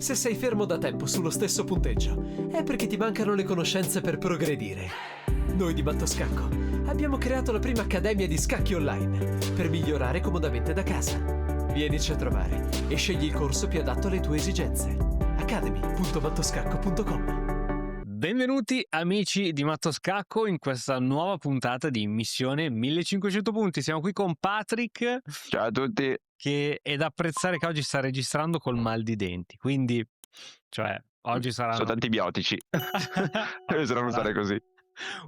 Se sei fermo da tempo sullo stesso punteggio, è perché ti mancano le conoscenze per progredire. Noi di Mattoscacco abbiamo creato la prima accademia di scacchi online per migliorare comodamente da casa. Vienici a trovare e scegli il corso più adatto alle tue esigenze. academy.mattoscacco.com. Benvenuti amici di Mattoscacco in questa nuova puntata di Missione 1500 punti. Siamo qui con Patrick. Ciao a tutti. Che è da apprezzare che oggi sta registrando col mal di denti, quindi oggi saranno Sono antibiotici. Se no non sarei così.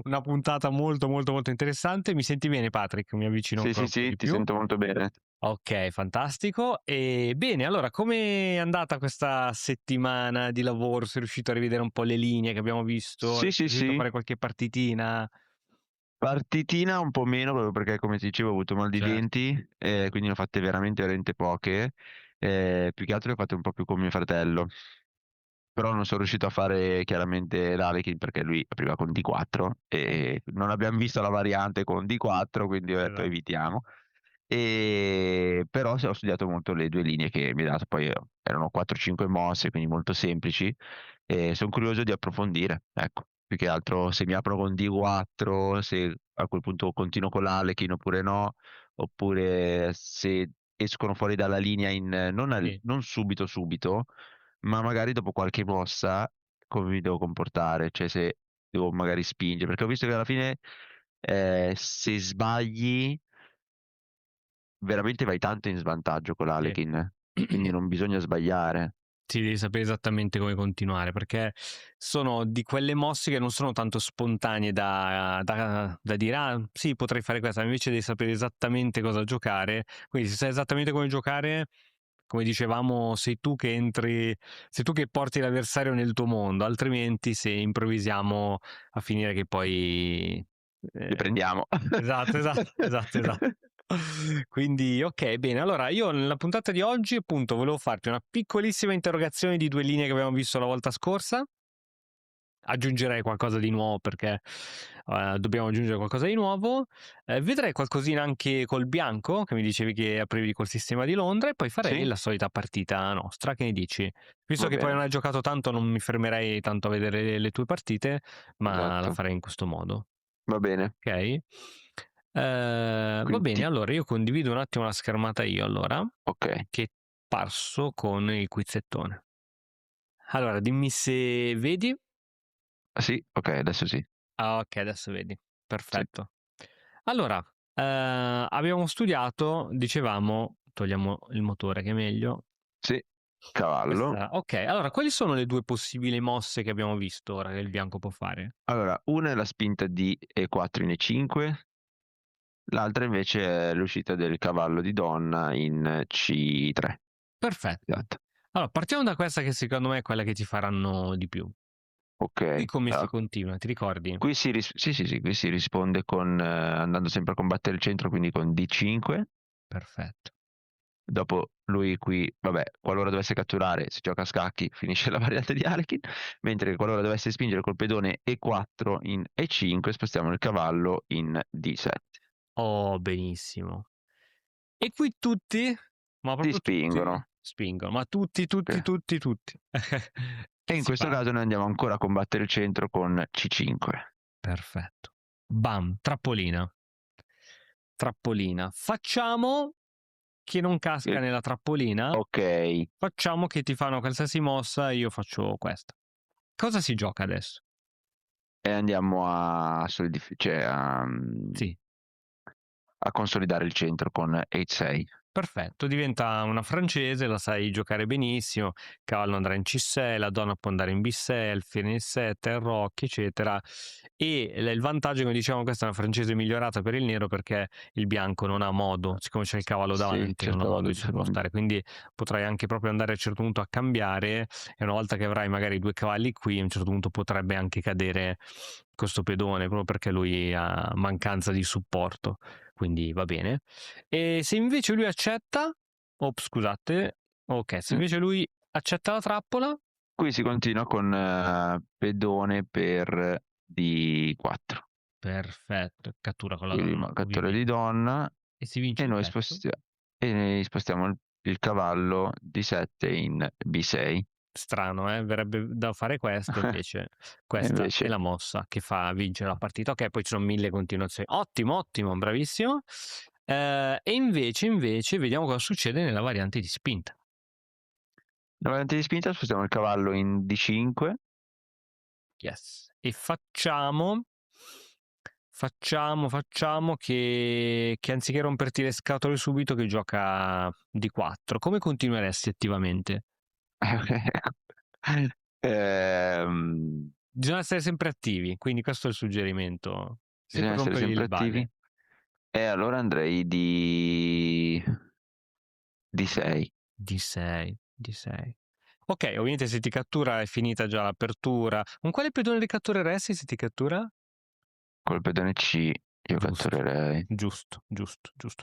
Una puntata molto interessante. Mi senti bene, Patrick? Mi avvicino ancora Sì, un po' di ti più. sento molto bene. Ok, fantastico. E bene, allora, come è andata questa settimana di lavoro? Sei riuscito a rivedere un po' le linee che abbiamo visto? Sì. Sei riuscito a fare qualche partitina? Partitina un po' meno, proprio perché come ti dicevo ho avuto mal di Certo. denti, quindi ne ho fatte veramente poche. Più che altro le ho fatte un po' più con mio fratello. Però non sono riuscito a fare chiaramente l'Alekin perché lui apriva con D4 e non abbiamo visto la variante con D4, quindi ho detto Esatto. evitiamo. Però ho studiato molto le due linee che mi ha dato, poi erano 4-5 mosse, quindi molto semplici, e sono curioso di approfondire, ecco, più che altro se mi apro con D4, se a quel punto continuo con l'Alekin oppure no, oppure se escono fuori dalla linea Sì. non subito, ma magari dopo qualche mossa come mi devo comportare, cioè se devo magari spingere, perché ho visto che alla fine se sbagli veramente vai tanto in svantaggio con Sì. l'Alekin, quindi non bisogna sbagliare. Sì, devi sapere esattamente come continuare, perché sono di quelle mosse che non sono tanto spontanee da dire, ah sì, potrei fare questa, invece devi sapere esattamente cosa giocare, quindi se sai esattamente come giocare, come dicevamo, sei tu che porti l'avversario nel tuo mondo, altrimenti se improvvisiamo a finire che poi... Li prendiamo. Esatto. Quindi, ok, bene. Allora, io nella puntata di oggi, appunto, volevo farti una piccolissima interrogazione di due linee che abbiamo visto la volta scorsa. Aggiungerei qualcosa di nuovo perché dobbiamo aggiungere qualcosa di nuovo. Vedrei qualcosina anche col bianco, che mi dicevi che aprivi col sistema di Londra, e poi farei Sì, la solita partita nostra. Che ne dici? Visto va che poi non bene, hai giocato tanto, non mi fermerei tanto a vedere le tue partite, ma la esatto, farei in questo modo. va bene. Ok? Va bene, Quindi, allora io condivido un attimo la schermata io allora, ok, che parso con il quizzettone. Allora, dimmi se vedi. sì, ok, adesso sì, Ah, ok, adesso vedi. sì, Perfetto. Allora, abbiamo studiato, dicevamo, togliamo il motore che è meglio. sì, cavallo. Ok, allora, quali sono le due possibili mosse che abbiamo visto ora che il bianco può fare? Allora, una è la spinta di E4 in E5, l'altra invece è l'uscita del cavallo di donna in C3. Perfetto. Esatto. Allora, partiamo da questa che secondo me è quella che ci faranno di più. Qui Ok, come si allora, continua, ti ricordi? qui sì, qui si risponde con andando sempre a combattere il centro, quindi con D5. Perfetto. Dopo lui qui, vabbè, qualora dovesse catturare, si gioca a scacchi, finisce la variante di Alekin, mentre qualora dovesse spingere col pedone E4 in E5, spostiamo il cavallo in D7. Oh, benissimo. E qui tutti, ma Si proprio tutti, spingono. spingono, ma tutti. E Che in si questo fa? caso noi andiamo ancora a combattere il centro con C5. Perfetto. Bam, trappolina. Trappolina. Facciamo che non casca nella trappolina. Ok, Facciamo che ti fanno qualsiasi mossa e io faccio questa. Cosa si gioca adesso? e andiamo Sì, a consolidare il centro con H6. perfetto, diventa una francese, la sai giocare benissimo, il cavallo andrà in C6, la donna può andare in B6, alfiere in 7, il rocchi, eccetera. E il vantaggio, come diciamo, questa è una francese migliorata per il nero perché il bianco non ha modo, siccome c'è il cavallo Sì, davanti, c'è il non ha modo cavallo di di secondo. spostare, quindi potrai anche proprio andare a un certo punto a cambiare e una volta che avrai magari due cavalli qui, a un certo punto potrebbe anche cadere questo pedone, proprio perché lui ha mancanza di supporto, quindi va bene. E se invece lui accetta, scusate, ok, se invece lui accetta la trappola, Qui si continua con pedone per D4. perfetto, cattura con la Quindi donna, cattura di ovviamente. donna E si vince e il noi pezzo. spostiamo il cavallo D7 in B6. strano, verrebbe da fare questo, invece questa è invece la mossa che fa vincere la partita. Ok, poi ci sono 1000 continuazioni. Ottimo, ottimo, bravissimo. E invece, vediamo cosa succede nella variante di spinta. la variante di spinta spostiamo il cavallo in D5. Yes. E facciamo che anziché romperti le scatole subito, che gioca D4. Come continueresti attivamente? Bisogna essere sempre attivi, quindi questo è il suggerimento. Sempre Bisogna essere rompergli sempre le balle. attivi. E allora andrei di D6. D6. Ok, ovviamente se ti cattura è finita già l'apertura. Con quale pedone li cattureresti se ti cattura? Col pedone C io Giusto, catturerei. giusto.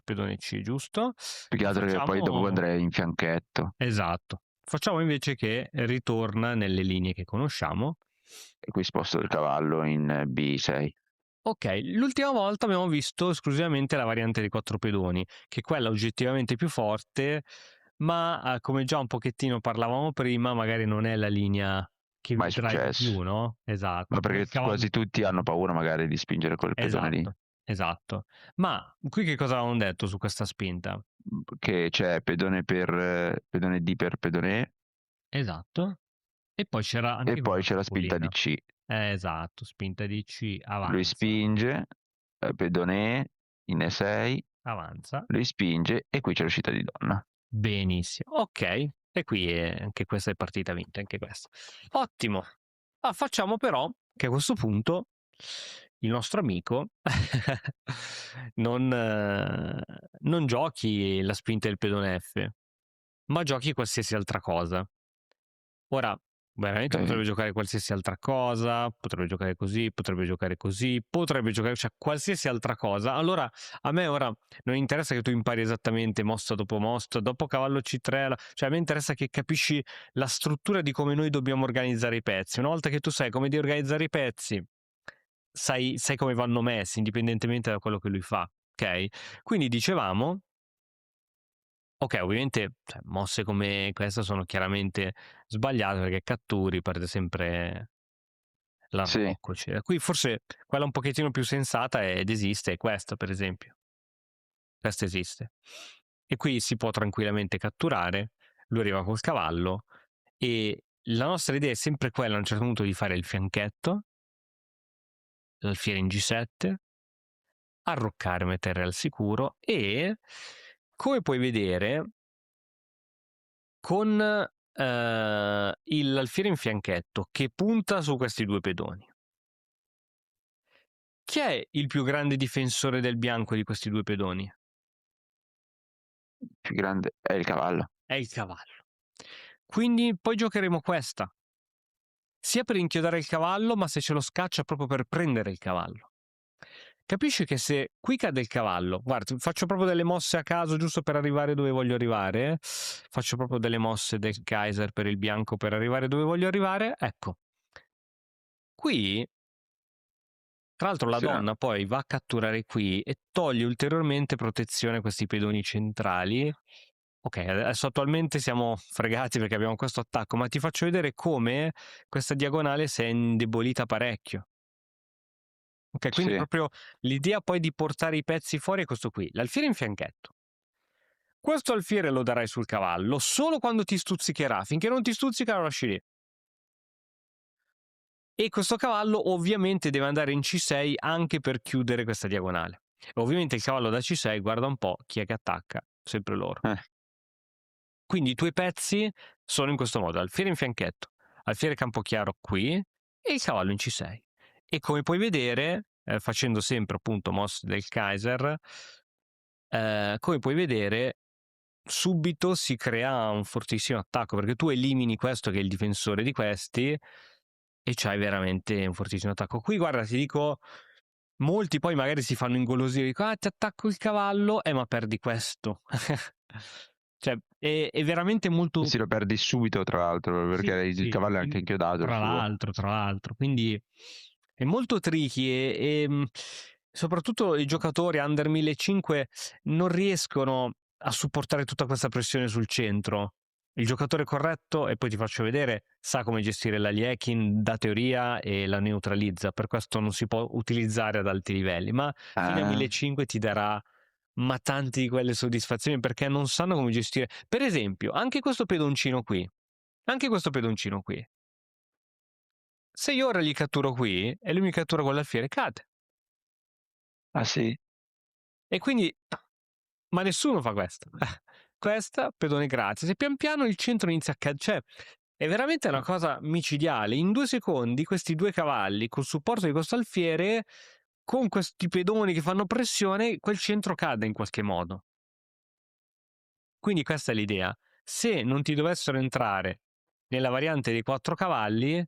Pedone C, giusto. Più che E altro che poi dopo andrei in fianchetto. Esatto. Facciamo invece che ritorna nelle linee che conosciamo. E qui sposto il cavallo in B6. Ok, l'ultima volta abbiamo visto esclusivamente la variante dei 4 pedoni, che è quella oggettivamente più forte, ma come già un pochettino parlavamo prima, magari non è la linea che Mai vedrai di più, successo. no? Esatto. Ma Come perché il cavallo. quasi tutti hanno paura magari di spingere quel pedone lì. Esatto. Ma qui che cosa avevamo detto su questa spinta? Che c'è pedone D per pedone E. Esatto. E poi c'era anche E poi c'è la spinta mascolina. di C. Esatto, spinta di C, avanza. Lui spinge, pedone E in E6, Avanza. lui spinge e qui c'è l'uscita di donna. Benissimo. Ok, e qui anche questa è partita vinta, anche questa. Ottimo. Facciamo però che a questo punto il nostro amico non giochi la spinta del pedone F, ma giochi qualsiasi altra cosa. Ora, veramente potrebbe giocare qualsiasi altra cosa, potrebbe giocare così, potrebbe giocare così, potrebbe giocare, cioè qualsiasi altra cosa. Allora, a me ora non interessa che tu impari esattamente mossa dopo cavallo C3, cioè a me interessa che capisci la struttura di come noi dobbiamo organizzare i pezzi. Una volta che tu sai come di organizzare i pezzi, sai come vanno messi, indipendentemente da quello che lui fa, ok? Quindi dicevamo, ok, ovviamente mosse come questa sono chiaramente sbagliate perché catturi, perde sempre Sì, l'arrocco. Qui forse quella un pochettino più sensata ed esiste, è questa per esempio. Questa esiste. E qui si può tranquillamente catturare, lui arriva col cavallo e la nostra idea è sempre quella a un certo punto di fare il fianchetto, l'alfiere in G7, arroccare, mettere al sicuro e, come puoi vedere, con l'alfiere in fianchetto che punta su questi due pedoni. Chi è il più grande difensore del bianco di questi due pedoni? il più grande è il cavallo. È il cavallo. Quindi poi giocheremo questa, sia per inchiodare il cavallo, ma se ce lo scaccia proprio per prendere il cavallo. Capisci che se qui cade il cavallo, guarda, faccio proprio delle mosse a caso giusto per arrivare dove voglio arrivare, faccio proprio delle mosse del Kaiser per il bianco per arrivare dove voglio arrivare, ecco. Qui, tra l'altro la Sì, donna poi va a catturare qui e toglie ulteriormente protezione a questi pedoni centrali. Ok, adesso attualmente siamo fregati perché abbiamo questo attacco, ma ti faccio vedere come questa diagonale si è indebolita parecchio. Ok, quindi sì, proprio l'idea poi di portare i pezzi fuori è questo qui, l'alfiere in fianchetto. Questo alfiere lo darai sul cavallo solo quando ti stuzzicherà, finché non ti stuzzica lo lasci lì. E questo cavallo ovviamente deve andare in C6 anche per chiudere questa diagonale. E ovviamente il cavallo da C6, guarda un po' chi è che attacca, sempre loro. Quindi i tuoi pezzi sono in questo modo, alfiere in fianchetto, alfiere campochiaro qui e il cavallo in C6. E come puoi vedere, facendo sempre appunto mosse del Kaiser, come puoi vedere subito si crea un fortissimo attacco perché tu elimini questo che è il difensore di questi e c'hai veramente un fortissimo attacco. Qui guarda, ti dico, molti poi magari si fanno ingolosire, dico ti attacco il cavallo, ma perdi questo. Cioè è veramente molto... sì, lo perdi subito tra l'altro perché il Sì, cavallo è anche inchiodato il tra suo. l'altro, quindi è molto tricky e soprattutto i giocatori under 1500 non riescono a supportare tutta questa pressione sul centro. Il giocatore corretto, e poi ti faccio vedere, sa come gestire la Liekin da teoria e la neutralizza, per questo non si può utilizzare ad alti livelli, ma fino a Ah, 1500 ti darà tanti di quelle soddisfazioni, perché non sanno come gestire. Per esempio, anche questo pedoncino qui, se io ora gli catturo qui e lui mi cattura con l'alfiere, cade. ah sì? E quindi, ma nessuno fa questo. Questa, pedone grazie. Se pian piano il centro inizia a cadere, cioè, è veramente una cosa micidiale. In 2 secondi questi 2 cavalli, col supporto di questo alfiere, con questi pedoni che fanno pressione, quel centro cade in qualche modo. Quindi questa è l'idea. Se non ti dovessero entrare nella variante dei 4 cavalli,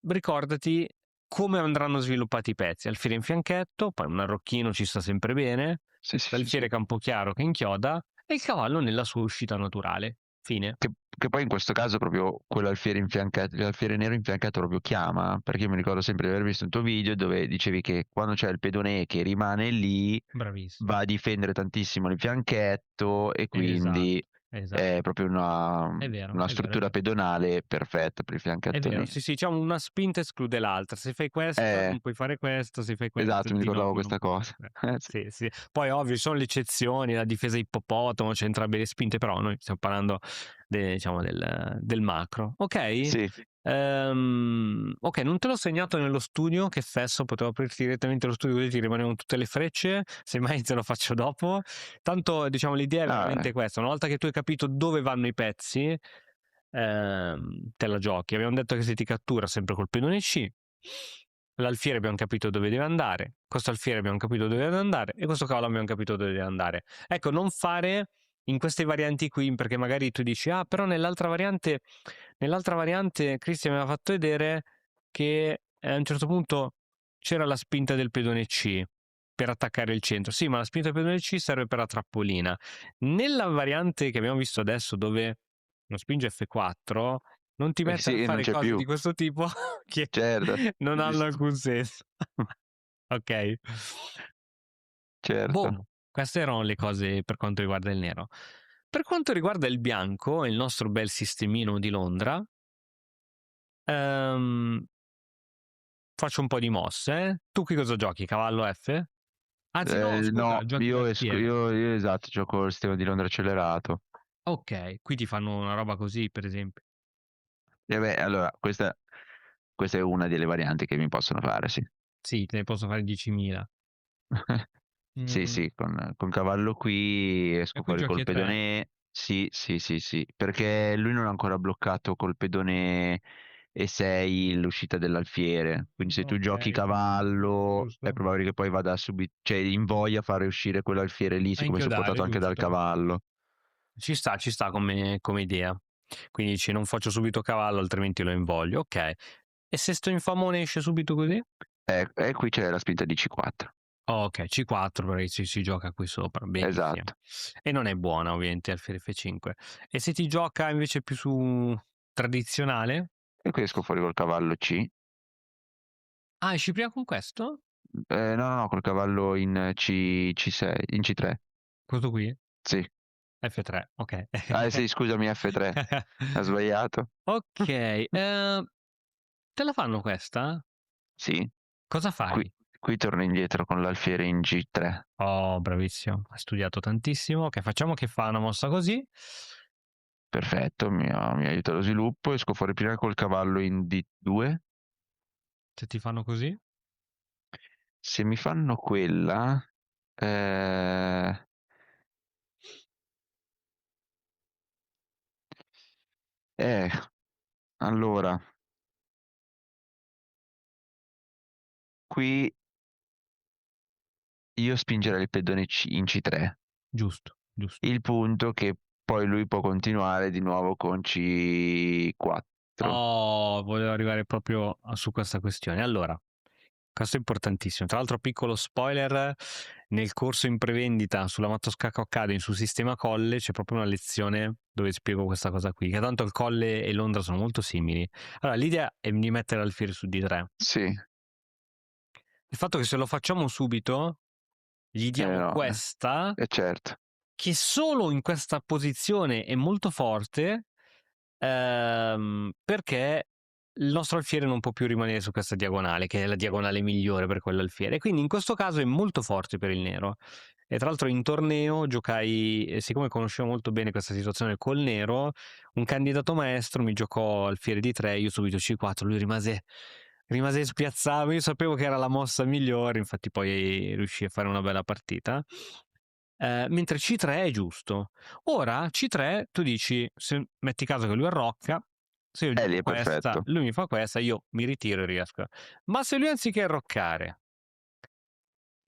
ricordati come andranno sviluppati i pezzi. Alfiere in fianchetto, poi un arrocchino ci sta sempre bene, Sì, sì, sì, l'alfiere sì. campochiaro che inchioda e il cavallo nella sua uscita naturale. Fine. Che poi in questo caso proprio quell'alfiere infiancato, l'alfiere nero infiancato proprio chiama, perché io mi ricordo sempre di aver visto un tuo video dove dicevi che quando c'è il pedone che rimane lì Bravissimo. va a difendere tantissimo l'infianchetto e quindi Esatto. è proprio È vero, una è vero, è struttura vero. pedonale perfetta per il È fianchetto vero, nero. sì, diciamo una spinta esclude l'altra. Se fai questa Eh, non puoi fare questo, se fai questo esatto, mi di ricordavo nuovo non questa puoi cosa. fare. Sì. Sì, sì. Poi ovvio ci sono le eccezioni, la difesa ippopotamo, c'è entrambe le spinte, però noi stiamo parlando diciamo, del macro. Ok? Sì. Ok, non te l'ho segnato nello studio, che fesso, potevo aprirti direttamente lo studio così ti rimanevano tutte le frecce, semmai te lo faccio dopo. Tanto diciamo l'idea è Ah, veramente questa, una volta che tu hai capito dove vanno i pezzi, te la giochi. Abbiamo detto che se ti cattura sempre col pedone C, l'alfiere abbiamo capito dove deve andare, questo alfiere abbiamo capito dove deve andare e questo cavallo abbiamo capito dove deve andare. Ecco, non fare in queste varianti qui, perché magari tu dici, ah, però nell'altra variante Cristian mi aveva fatto vedere che a un certo punto c'era la spinta del pedone C per attaccare il centro. Sì, ma la spinta del pedone C serve per la trappolina. Nella variante che abbiamo visto adesso, dove non spinge F4, non ti mettere a sì, non fare c'è cose più. di questo tipo che Certo, non hanno giusto. alcun senso. Ok? Certo. Boh, queste erano le cose per quanto riguarda il nero. Per quanto riguarda il bianco, il nostro bel sistemino di Londra, faccio un po' di mosse. Tu che cosa giochi? Cavallo F? Anzi, no, scusa, No, giochi l'alfiere. io esatto, gioco il sistema di Londra accelerato. Ok, qui ti fanno una roba così, per esempio. E beh, allora, questa è una delle varianti che mi possono fare, sì. Sì, te ne posso fare 10.000. Sì, Mm. sì, con cavallo qui E esco qui fuori giochi col a 3. pedone. Sì, sì, sì, sì, perché lui non ha ancora bloccato col pedone E6 l'uscita dell'alfiere. Quindi se tu giochi Ok, cavallo è giusto. probabile che poi vada subito, cioè invoglia a fare uscire quell'alfiere lì, A siccome è inchiodare, supportato anche dal giusto. cavallo. Ci sta come idea. Quindi dici, non faccio subito cavallo, altrimenti lo invoglio. Ok. E se sto infamone esce subito così? E qui c'è la spinta di C4. Ok, C4 perché si gioca qui sopra, benissimo. Esatto. E non è buona ovviamente alfiere F5. E se ti gioca invece più su tradizionale? E qui esco fuori col cavallo C. Ah, esci prima con questo? No, no, no, col cavallo in C6, in C3. Questo qui? Sì. F3, ok. Ah, sì, scusami, F3. Ha sbagliato. Ok, te la fanno questa? Sì. Cosa Qui, fai? qui torno indietro con l'alfiere in G3. Oh, bravissimo, hai studiato tantissimo. Ok, facciamo che fa una mossa così. Perfetto, mi aiuta lo sviluppo. Esco fuori prima col cavallo in D2. Se ti fanno così? Se mi fanno quella... eh, eh, allora, qui io spingerei il pedone in C3. Giusto, giusto. Il punto che poi lui può continuare di nuovo con C4. Oh, volevo arrivare proprio su questa questione. Allora, questo è importantissimo. Tra l'altro, piccolo spoiler, nel corso in prevendita sulla Matto Scacco Academy sul sistema colle c'è proprio una lezione dove spiego questa cosa qui, che tanto il colle e Londra sono molto simili. Allora, l'idea è di mettere l'alfiere su D3. Sì, Il fatto che se lo facciamo subito, gli diamo no, questa, certo. che solo in questa posizione è molto forte, perché il nostro alfiere non può più rimanere su questa diagonale, che è la diagonale migliore per quell'alfiere. Quindi in questo caso è molto forte per il nero. E tra l'altro in torneo giocai, siccome conoscevo molto bene questa situazione col nero, un candidato maestro mi giocò alfiere di 3, io subito C4, lui rimase spiazzato, io sapevo che era la mossa migliore, infatti poi riuscì a fare una bella partita. Mentre C3 è giusto. Ora C3 tu dici, se metti caso che lui arrocca, se io Lì gioco è questa, perfetto. lui mi fa questa, io mi ritiro e riesco. Ma se lui anziché arroccare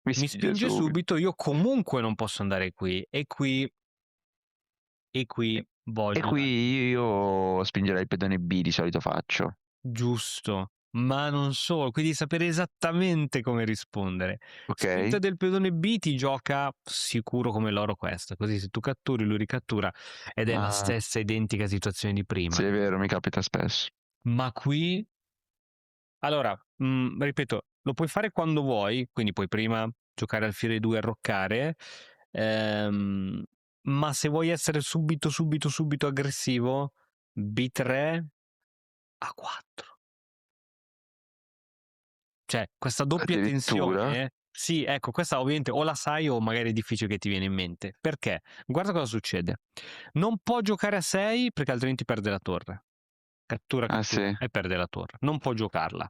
Mi mi spinge spinge subito. subito, io comunque non posso andare qui e qui E voglio dare qui io spingerei il pedone B, di solito faccio. giusto, ma non solo, quindi sapere esattamente come rispondere. Ok? Spinta del pedone B ti gioca sicuro come l'oro questa, così se tu catturi lui ricattura ed è la Ah, stessa identica situazione di prima. sì, è vero, mi capita spesso. Ma qui, allora, ripeto, lo puoi fare quando vuoi, quindi puoi prima giocare alfiere 2 e arroccare, ehm, ma se vuoi essere subito aggressivo, B3 A4. Cioè, questa doppia Addirittura? tensione, sì, ecco, questa ovviamente o la sai o magari è difficile che ti viene in mente. Perché? Guarda cosa succede. Non può giocare a 6 perché altrimenti perde la torre. Cattura, Ah cattura sì. e perde la torre. Non può giocarla.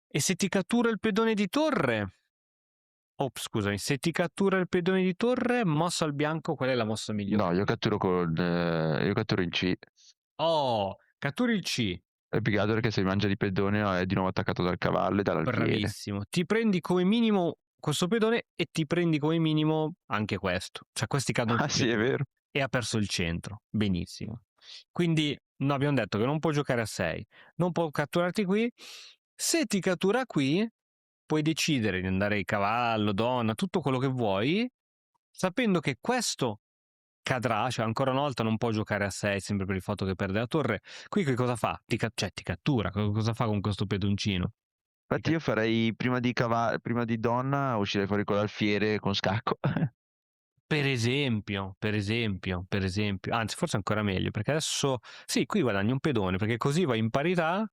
E se ti cattura il pedone di torre, scusami, se ti cattura il pedone di torre, mossa al bianco, qual è la mossa migliore? No, io catturo in C. Oh, catturi il C. È più che altro che se mangia di pedone è di nuovo attaccato dal cavallo e dall'alfiere. Bravissimo. Ti prendi come minimo questo pedone e ti prendi come minimo anche questo. Cioè questi cadono Ah tutti e sì, è due. vero. E ha perso il centro. Benissimo. Quindi no, abbiamo detto che non può giocare a 6, non può catturarti qui. Se ti cattura qui, puoi decidere di andare cavallo, donna, tutto quello che vuoi, sapendo che questo cadrà, cioè ancora una volta non può giocare a 6 sempre per il fatto che perde la torre. Qui che cosa fa? Ti cattura, cosa fa con questo pedoncino? Ti Infatti io farei prima di donna uscirei fuori con l'alfiere con scacco. Per esempio, anzi forse ancora meglio, perché adesso sì, qui guadagni un pedone, perché così vai in parità,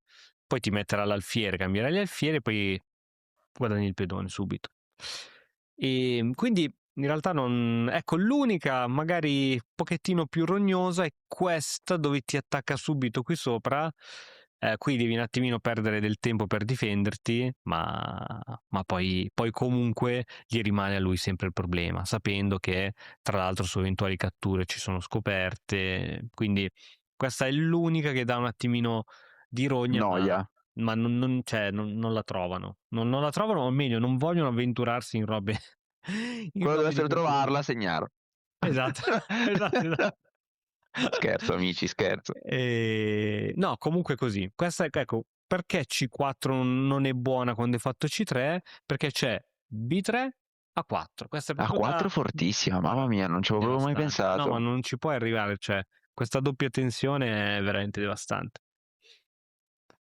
poi ti metterà l'alfiere, cambierai gli alfieri, poi guadagni il pedone subito. E quindi in realtà non... Ecco, l'unica magari un pochettino più rognosa è questa dove ti attacca subito qui sopra. Qui devi un attimino perdere del tempo per difenderti, ma poi comunque gli rimane a lui sempre il problema, sapendo che tra l'altro su eventuali catture ci sono scoperte. Quindi questa è l'unica che dà un attimino di rogna, Noia. ma cioè, non la trovano. Non la trovano, o meglio, non vogliono avventurarsi in robe, in Quello deve robe di essere questo tipo. trovarla, segnare. Esatto, esatto. Scherzo, amici, scherzo. No, comunque così. Questa, ecco, perché C4 non è buona quando hai fatto C3? Perché c'è B3 A4. Questa è A proprio 4 fortissima, mamma mia, non ci avevo proprio mai devastante. No, ma pensato. non ci puoi arrivare, cioè, questa doppia tensione è veramente devastante.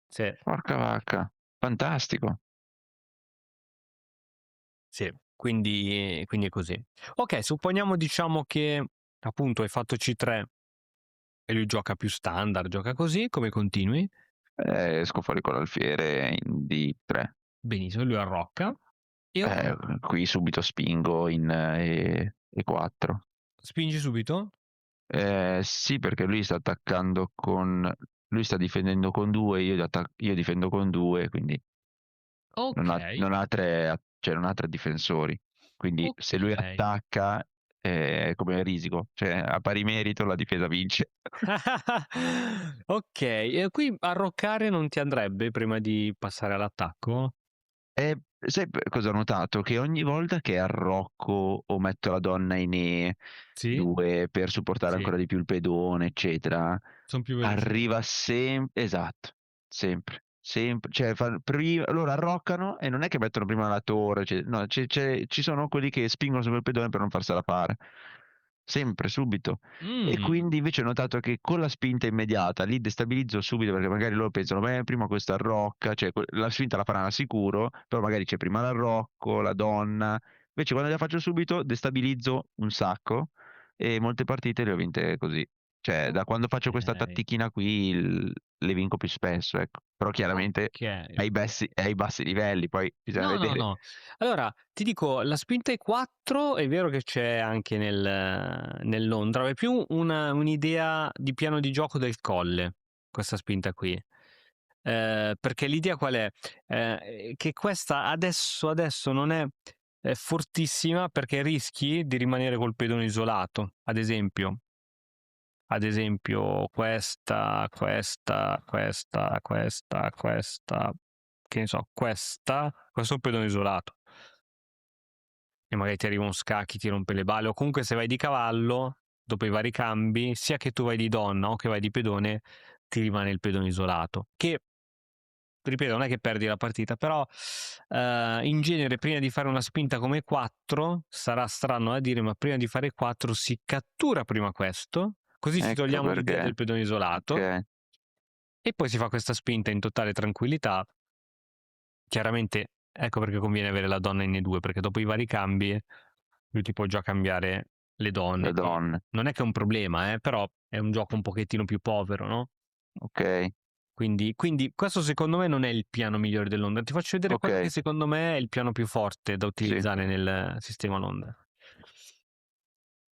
Sì. Porca vacca, fantastico. Sì, quindi è così. Ok, supponiamo diciamo che appunto hai fatto C3 e lui gioca più standard, gioca così, come continui? Esco fuori con l'alfiere in D3. Benissimo, lui arrocca. E ok, Qui subito spingo in E4. spingi subito? Sì, perché lui sta attaccando con... Lui sta difendendo con 2, io difendo con 2, quindi Ok, non ha tre, cioè non ha tre difensori. Quindi se lui ok. attacca è come risico, cioè a pari merito la difesa vince. Ok, e qui arroccare non ti andrebbe prima di passare all'attacco? E sai cosa ho notato? Che ogni volta che arrocco o metto la donna in Sì? E2 per supportare Sì, ancora di più il pedone, eccetera, sono più veloci. arriva sempre, esatto, sempre, cioè loro arroccano e non è che mettono prima la torre, cioè, no, ci sono quelli che spingono su quel pedone per non farsela fare, sempre, subito. E Mm. quindi invece ho notato che con la spinta immediata li destabilizzo subito perché magari loro pensano, beh, prima questa arrocca, cioè la spinta la faranno sicuro, però magari c'è prima l'arrocco, la donna, Invece quando la faccio subito destabilizzo un sacco e molte partite le ho vinte così. Cioè, da quando faccio questa Ok, tattichina qui le vinco più spesso, ecco. Però chiaramente ok, ai bassi livelli, poi bisogna no, no, vedere. no. Allora, ti dico, la spinta ai 4 è vero che c'è anche nel Londra, è più un'idea di piano di gioco del Colle, questa spinta qui. Perché l'idea qual è? Che questa adesso non è fortissima perché rischi di rimanere col pedone isolato. Ad esempio questa, che ne so, questo è un pedone isolato. E magari ti arriva uno scacchi, ti rompe le balle, o comunque se vai di cavallo, dopo i vari cambi, sia che tu vai di donna o che vai di pedone, ti rimane il pedone isolato. Che, ripeto, non è che perdi la partita, però in genere prima di fare una spinta come 4, sarà strano da dire, ma prima di fare 4 si cattura prima questo, così ci Ecco togliamo l'idea del perché. pedone isolato, Ok, e poi si fa questa spinta in totale tranquillità. Chiaramente, ecco perché conviene avere la donna in E2, perché dopo i vari cambi lui ti può già cambiare le le donne, che donne. non è che è un problema, però è un gioco un pochettino più povero, no? Ok, Quindi questo secondo me non è il piano migliore del Londra. Ti faccio vedere quello che ok, secondo me è il piano più forte da sì, utilizzare nel sistema Londra.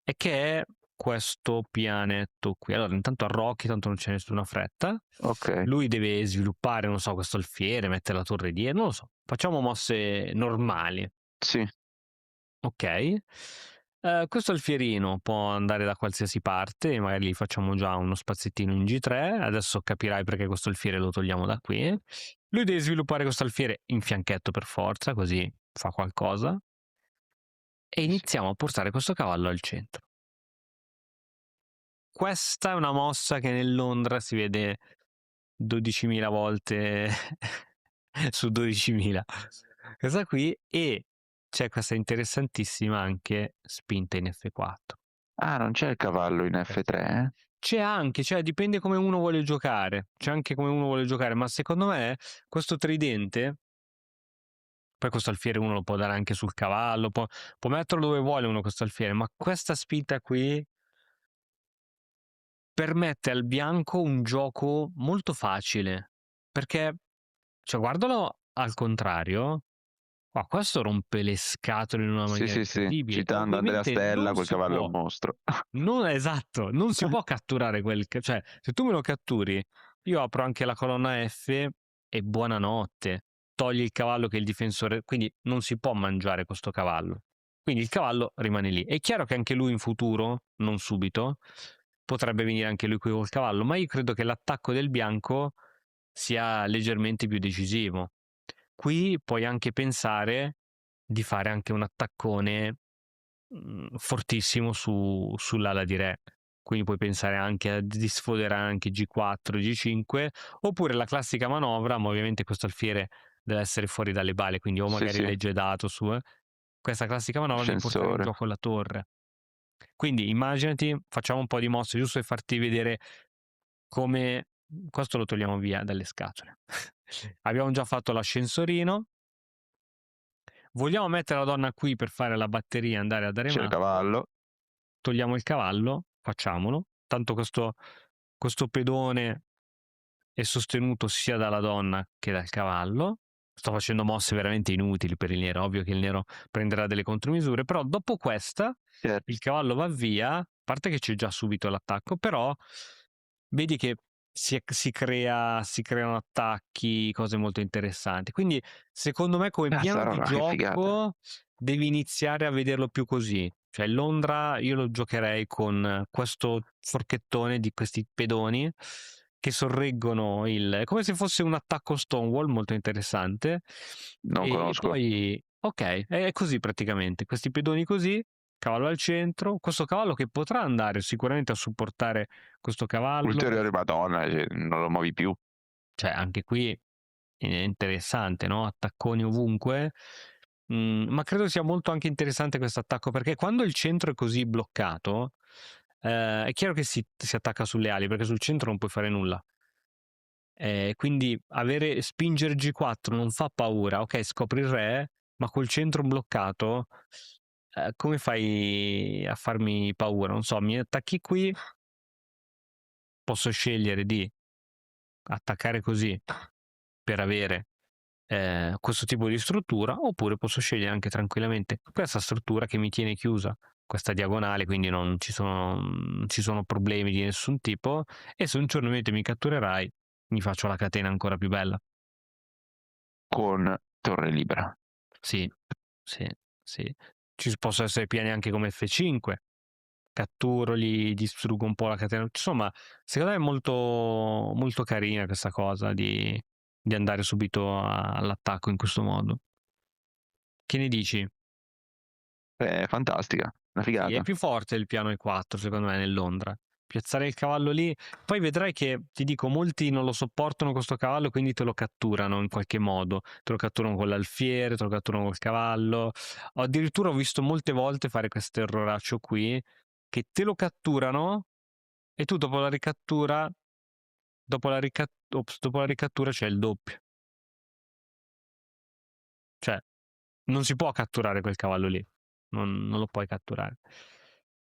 E che è questo pianetto qui. Allora, intanto a Rocky, tanto non c'è nessuna fretta. ok, Lui deve sviluppare, non so, questo alfiere, mettere la torre dietro, non lo so. Facciamo mosse normali. sì, Ok. Questo alfierino può andare da qualsiasi parte, magari gli facciamo già uno spazzettino in G3, adesso capirai perché questo alfiere lo togliamo da qui. Lui deve sviluppare questo alfiere in fianchetto per forza, così fa qualcosa, e sì. iniziamo a portare questo cavallo al centro. Questa è una mossa che nel Londra si vede 12.000 volte su 12.000. Questa qui, e c'è questa interessantissima anche spinta in F4. Ah, non c'è il cavallo in F3, eh? C'è anche, cioè dipende come uno vuole giocare, c'è anche come uno vuole giocare, ma secondo me questo tridente, poi questo alfiere uno lo può dare anche sul cavallo, può metterlo dove vuole uno questo alfiere, ma questa spinta qui permette al bianco un gioco molto facile, perché, cioè, guardalo al contrario, ma questo rompe le scatole in una Sì, maniera sì, sì, incredibile. citando Andrea Ovviamente Stella, non quel si cavallo è un può, mostro. non esatto, non si può catturare cioè, se tu me lo catturi, io apro anche la colonna F e buonanotte, togli il cavallo che è il difensore, quindi non si può mangiare questo cavallo. Quindi il cavallo rimane lì. È chiaro che anche lui in futuro, non subito, potrebbe venire anche lui qui col cavallo, ma io credo che l'attacco del bianco sia leggermente più decisivo. Qui puoi anche pensare di fare anche un attaccone fortissimo sull'ala di re. Quindi puoi pensare anche di sfoderare anche G4, G5, oppure la classica manovra, ma ovviamente questo alfiere deve essere fuori dalle balle, quindi o Sì, magari sì, legge dato su questa classica manovra di portare in ascensore. gioco la torre. Quindi immaginati, facciamo un po' di mosse giusto per farti vedere come questo lo togliamo via dalle scatole. Abbiamo già fatto l'ascensorino. Vogliamo mettere la donna qui per fare la batteria e andare a dare C'è il matto? cavallo. Togliamo il cavallo, facciamolo. Tanto questo pedone è sostenuto sia dalla donna che dal cavallo. Sto facendo mosse veramente inutili per il nero, ovvio che il nero prenderà delle contromisure, però dopo questa Certo. il cavallo va via, a parte che c'è già subito l'attacco, però vedi che si creano attacchi, cose molto interessanti. Quindi secondo me come piano di Cazzarola, che figata. gioco devi iniziare a vederlo più così. Cioè Londra io lo giocherei con questo forchettone di questi pedoni che sorreggono è come se fosse un attacco Stonewall molto interessante, Non e conosco. poi ok, è così praticamente, questi pedoni così, cavallo al centro, questo cavallo che potrà andare sicuramente a supportare questo cavallo, Ulteriore Madonna, cioè, non lo muovi più. cioè anche qui è interessante, no? Attacconi ovunque. Ma credo sia molto anche interessante questo attacco perché quando il centro è così bloccato, è chiaro che si attacca sulle ali perché sul centro non puoi fare nulla. Quindi spingere G4 non fa paura, ok, scopri il re, ma col centro bloccato, come fai a farmi paura? Non so, mi attacchi qui, posso scegliere di attaccare così per avere questo tipo di struttura, oppure posso scegliere anche tranquillamente questa struttura che mi tiene chiusa, questa diagonale, quindi non ci sono problemi di nessun tipo, e se un giorno mi catturerai, mi faccio la catena ancora più bella. Con torre libera. Sì, sì, sì. Ci possono essere piani anche come F5, catturo, gli distruggo un po' la catena. Insomma, secondo me è molto, molto carina questa cosa di andare subito all'attacco in questo modo. Che ne dici? È fantastica, una Sì, è figata. più forte il piano E4, secondo me, nel Londra. Piazzare il cavallo lì, poi vedrai che, ti dico, molti non lo sopportano questo cavallo, quindi te lo catturano in qualche modo. Te lo catturano con l'alfiere, te lo catturano col cavallo. Addirittura ho visto molte volte fare questo erroraccio qui, che te lo catturano e tu dopo la ricattura c'è il doppio. Cioè, non si può catturare quel cavallo lì, non lo puoi catturare.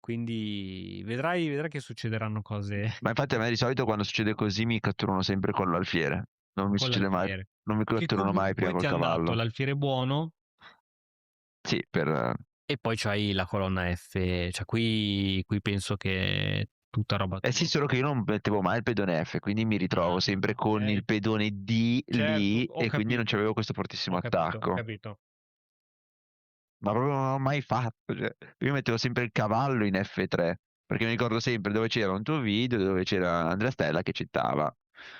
Quindi vedrai che succederanno cose Ma infatti a me di solito quando succede così mi catturano sempre con l'alfiere. Non mi con succede mai, l'alfiere. non mi Che catturano mai prima comunque col ti hanno dato cavallo. l'alfiere buono Sì, per... e poi c'hai la colonna F, cioè qui penso che è tutta roba Eh sì, tua. solo che io non mettevo mai il pedone F, quindi mi ritrovo Ah, sempre con il ok. pedone D Certo, lì e quindi non c'avevo questo fortissimo ho attacco. capito. Ma proprio non l'ho mai fatto. Cioè, io mettevo sempre il cavallo in F3, perché mi ricordo sempre dove c'era un tuo video, dove c'era Andrea Stella che citava.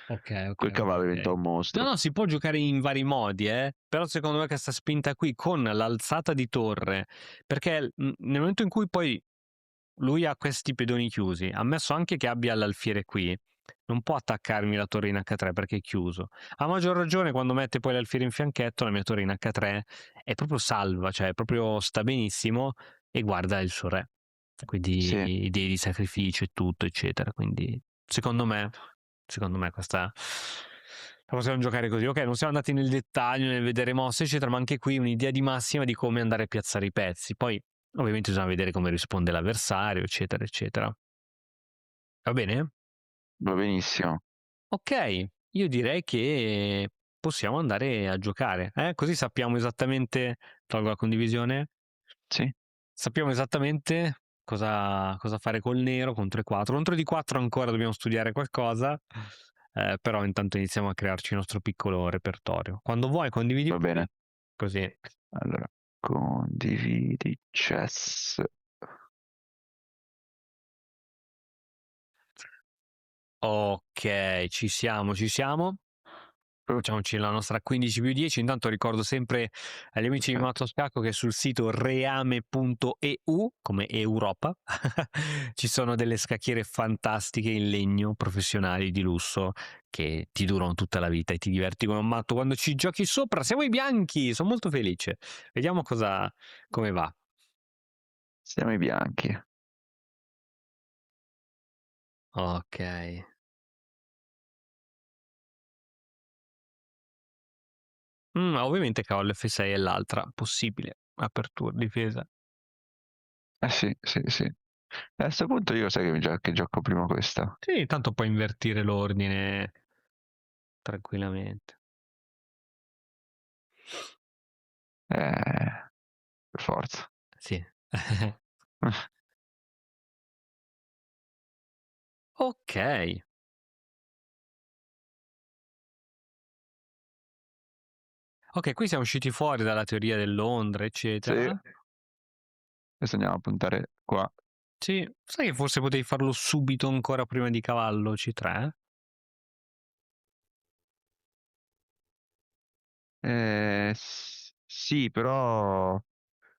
Quel cavallo diventò Ok. un No, mostro. no, si può giocare in vari modi, però secondo me questa spinta qui con l'alzata di torre, perché nel momento in cui poi lui ha questi pedoni chiusi, ammesso anche che abbia l'alfiere qui, non può attaccarmi la torre in H3 perché è chiuso. A maggior ragione quando mette poi l'alfiere in fianchetto, la mia torre in H3 è proprio salva, cioè proprio sta benissimo e guarda il suo re. Quindi Sì, idee di sacrificio e tutto, eccetera. Quindi secondo me questa la possiamo giocare così. Ok, non siamo andati nel dettaglio nel vedere mosse, eccetera, ma anche qui un'idea di massima di come andare a piazzare i pezzi. Poi ovviamente bisogna vedere come risponde l'avversario, eccetera, eccetera. Va bene? va benissimo. Ok, io direi che possiamo andare a giocare, così sappiamo esattamente, tolgo la condivisione, Sì, sappiamo esattamente cosa fare col nero contro i 4. Contro di 4 ancora dobbiamo studiare qualcosa, però intanto iniziamo a crearci il nostro piccolo repertorio. Quando vuoi condividi va pure, bene. così. Allora, condividi chess. Ok, ci siamo, ci siamo. Facciamoci la nostra 15+10. Intanto ricordo sempre agli amici di Perfetto. Matto Scacco che sul sito reame.eu, come Europa, ci sono delle scacchiere fantastiche in legno, professionali, di lusso, che ti durano tutta la vita e ti diverti come un matto quando ci giochi sopra. Siamo i bianchi, sono molto felice. Vediamo come va. Siamo i bianchi. Ok. Ovviamente cavallo F6 è l'altra possibile apertura, difesa. Eh sì, sì, sì. A questo punto io sai che gioco prima questa. Sì, tanto puoi invertire l'ordine tranquillamente. Per forza. Sì. Ok. Ok, qui siamo usciti fuori dalla teoria del Londra, Sì, eccetera. adesso andiamo a puntare qua. Sì, sai che forse potevi farlo subito ancora prima di cavallo C3? Sì, però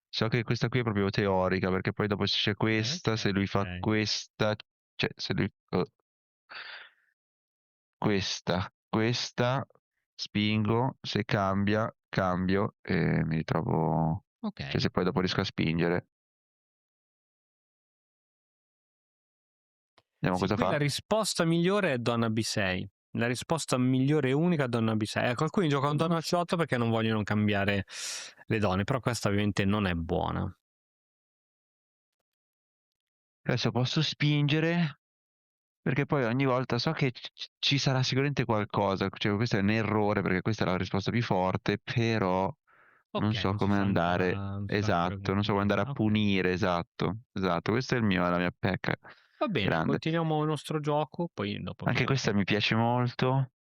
so che questa qui è proprio teorica, perché poi dopo se c'è questa, se lui fa Ok. questa, cioè se lui... questa, spingo, se cambia, cambio e mi ritrovo... Ok. Cioè se poi dopo riesco a spingere. Vediamo Sì, cosa qui la fa. risposta migliore è donna B6. La risposta migliore e unica donna B6. Ecco, alcuni giocano donna C8 perché non vogliono cambiare le donne, però questa ovviamente non è buona. Adesso posso spingere, perché poi ogni volta so che ci sarà sicuramente qualcosa, cioè questo è un errore perché questa è la risposta più forte, però non Ok, so come andare, non si fa ancora esatto, non so come andare a complicata. Ok. punire, esatto, questa è la mia pecca Va bene, grande. continuiamo il nostro gioco, poi dopo Anche vediamo. questa mi piace molto.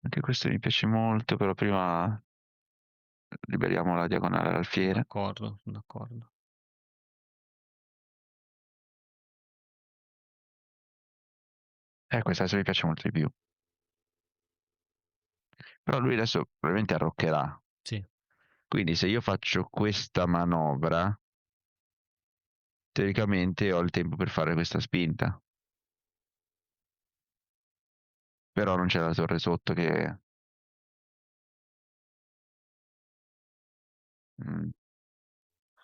Anche questo mi piace molto, però prima liberiamo la diagonale all'alfiere. D'accordo, sono d'accordo. Questa adesso mi piace molto di più. Però lui adesso probabilmente arroccherà. Sì. Quindi se io faccio questa manovra, teoricamente ho il tempo per fare questa spinta. Però non c'è la torre sotto che...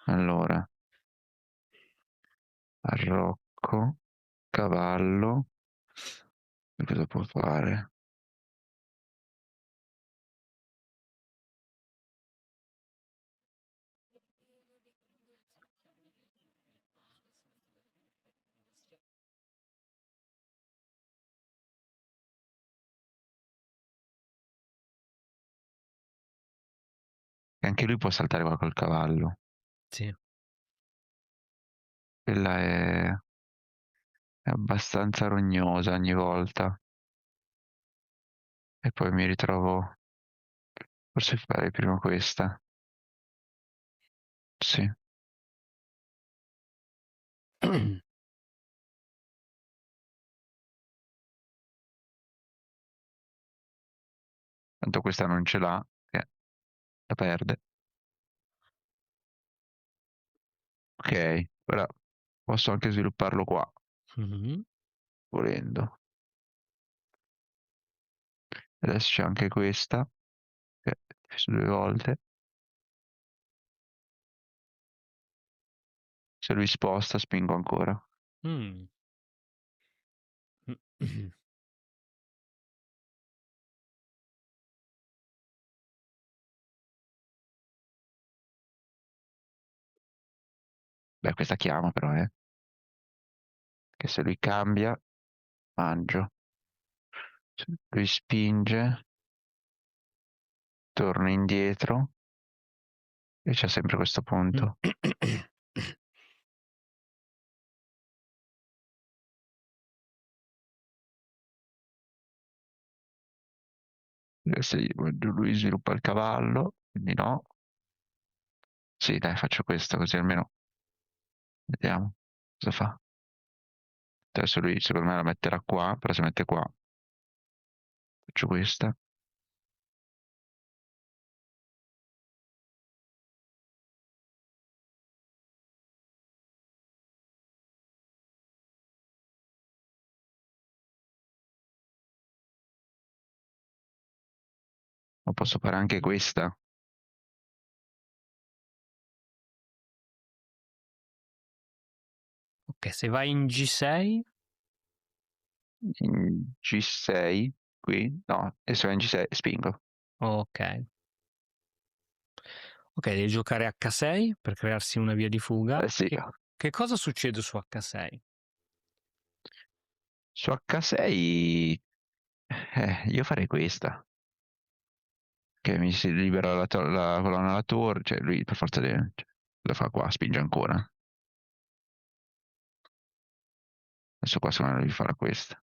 Allora, arrocco, cavallo, e cosa può fare? E anche lui può saltare qua col cavallo. Sì. Quella è abbastanza rognosa ogni volta. E poi mi ritrovo... Forse farei prima questa. Sì. Tanto questa non ce l'ha, che la perde. Ok, ora posso anche svilupparlo qua, Mhm. volendo. Adesso c'è anche questa, che è su 2 volte. Se lui sposta, spingo ancora. Mm. Beh, questa chiama però, che se lui cambia, mangio. Se lui spinge, torno indietro e c'è sempre questo punto. Se lui sviluppa il cavallo, quindi no. Sì, dai, faccio questo così almeno vediamo cosa fa. Adesso lui secondo me la metterà qua, però si mette qua. Faccio questa. Ma posso fare anche questa. Ok, se vai in G6, In G6 qui, no, e se va in G6 spingo. ok. Ok, devi giocare H6 per crearsi una via di fuga. Sì, Che cosa succede su H6? su H6 io farei questa, che mi si libera la colonna alla torre, cioè lui per forza cioè, lo fa qua, spinge ancora. Adesso qua secondo me lui farà questa.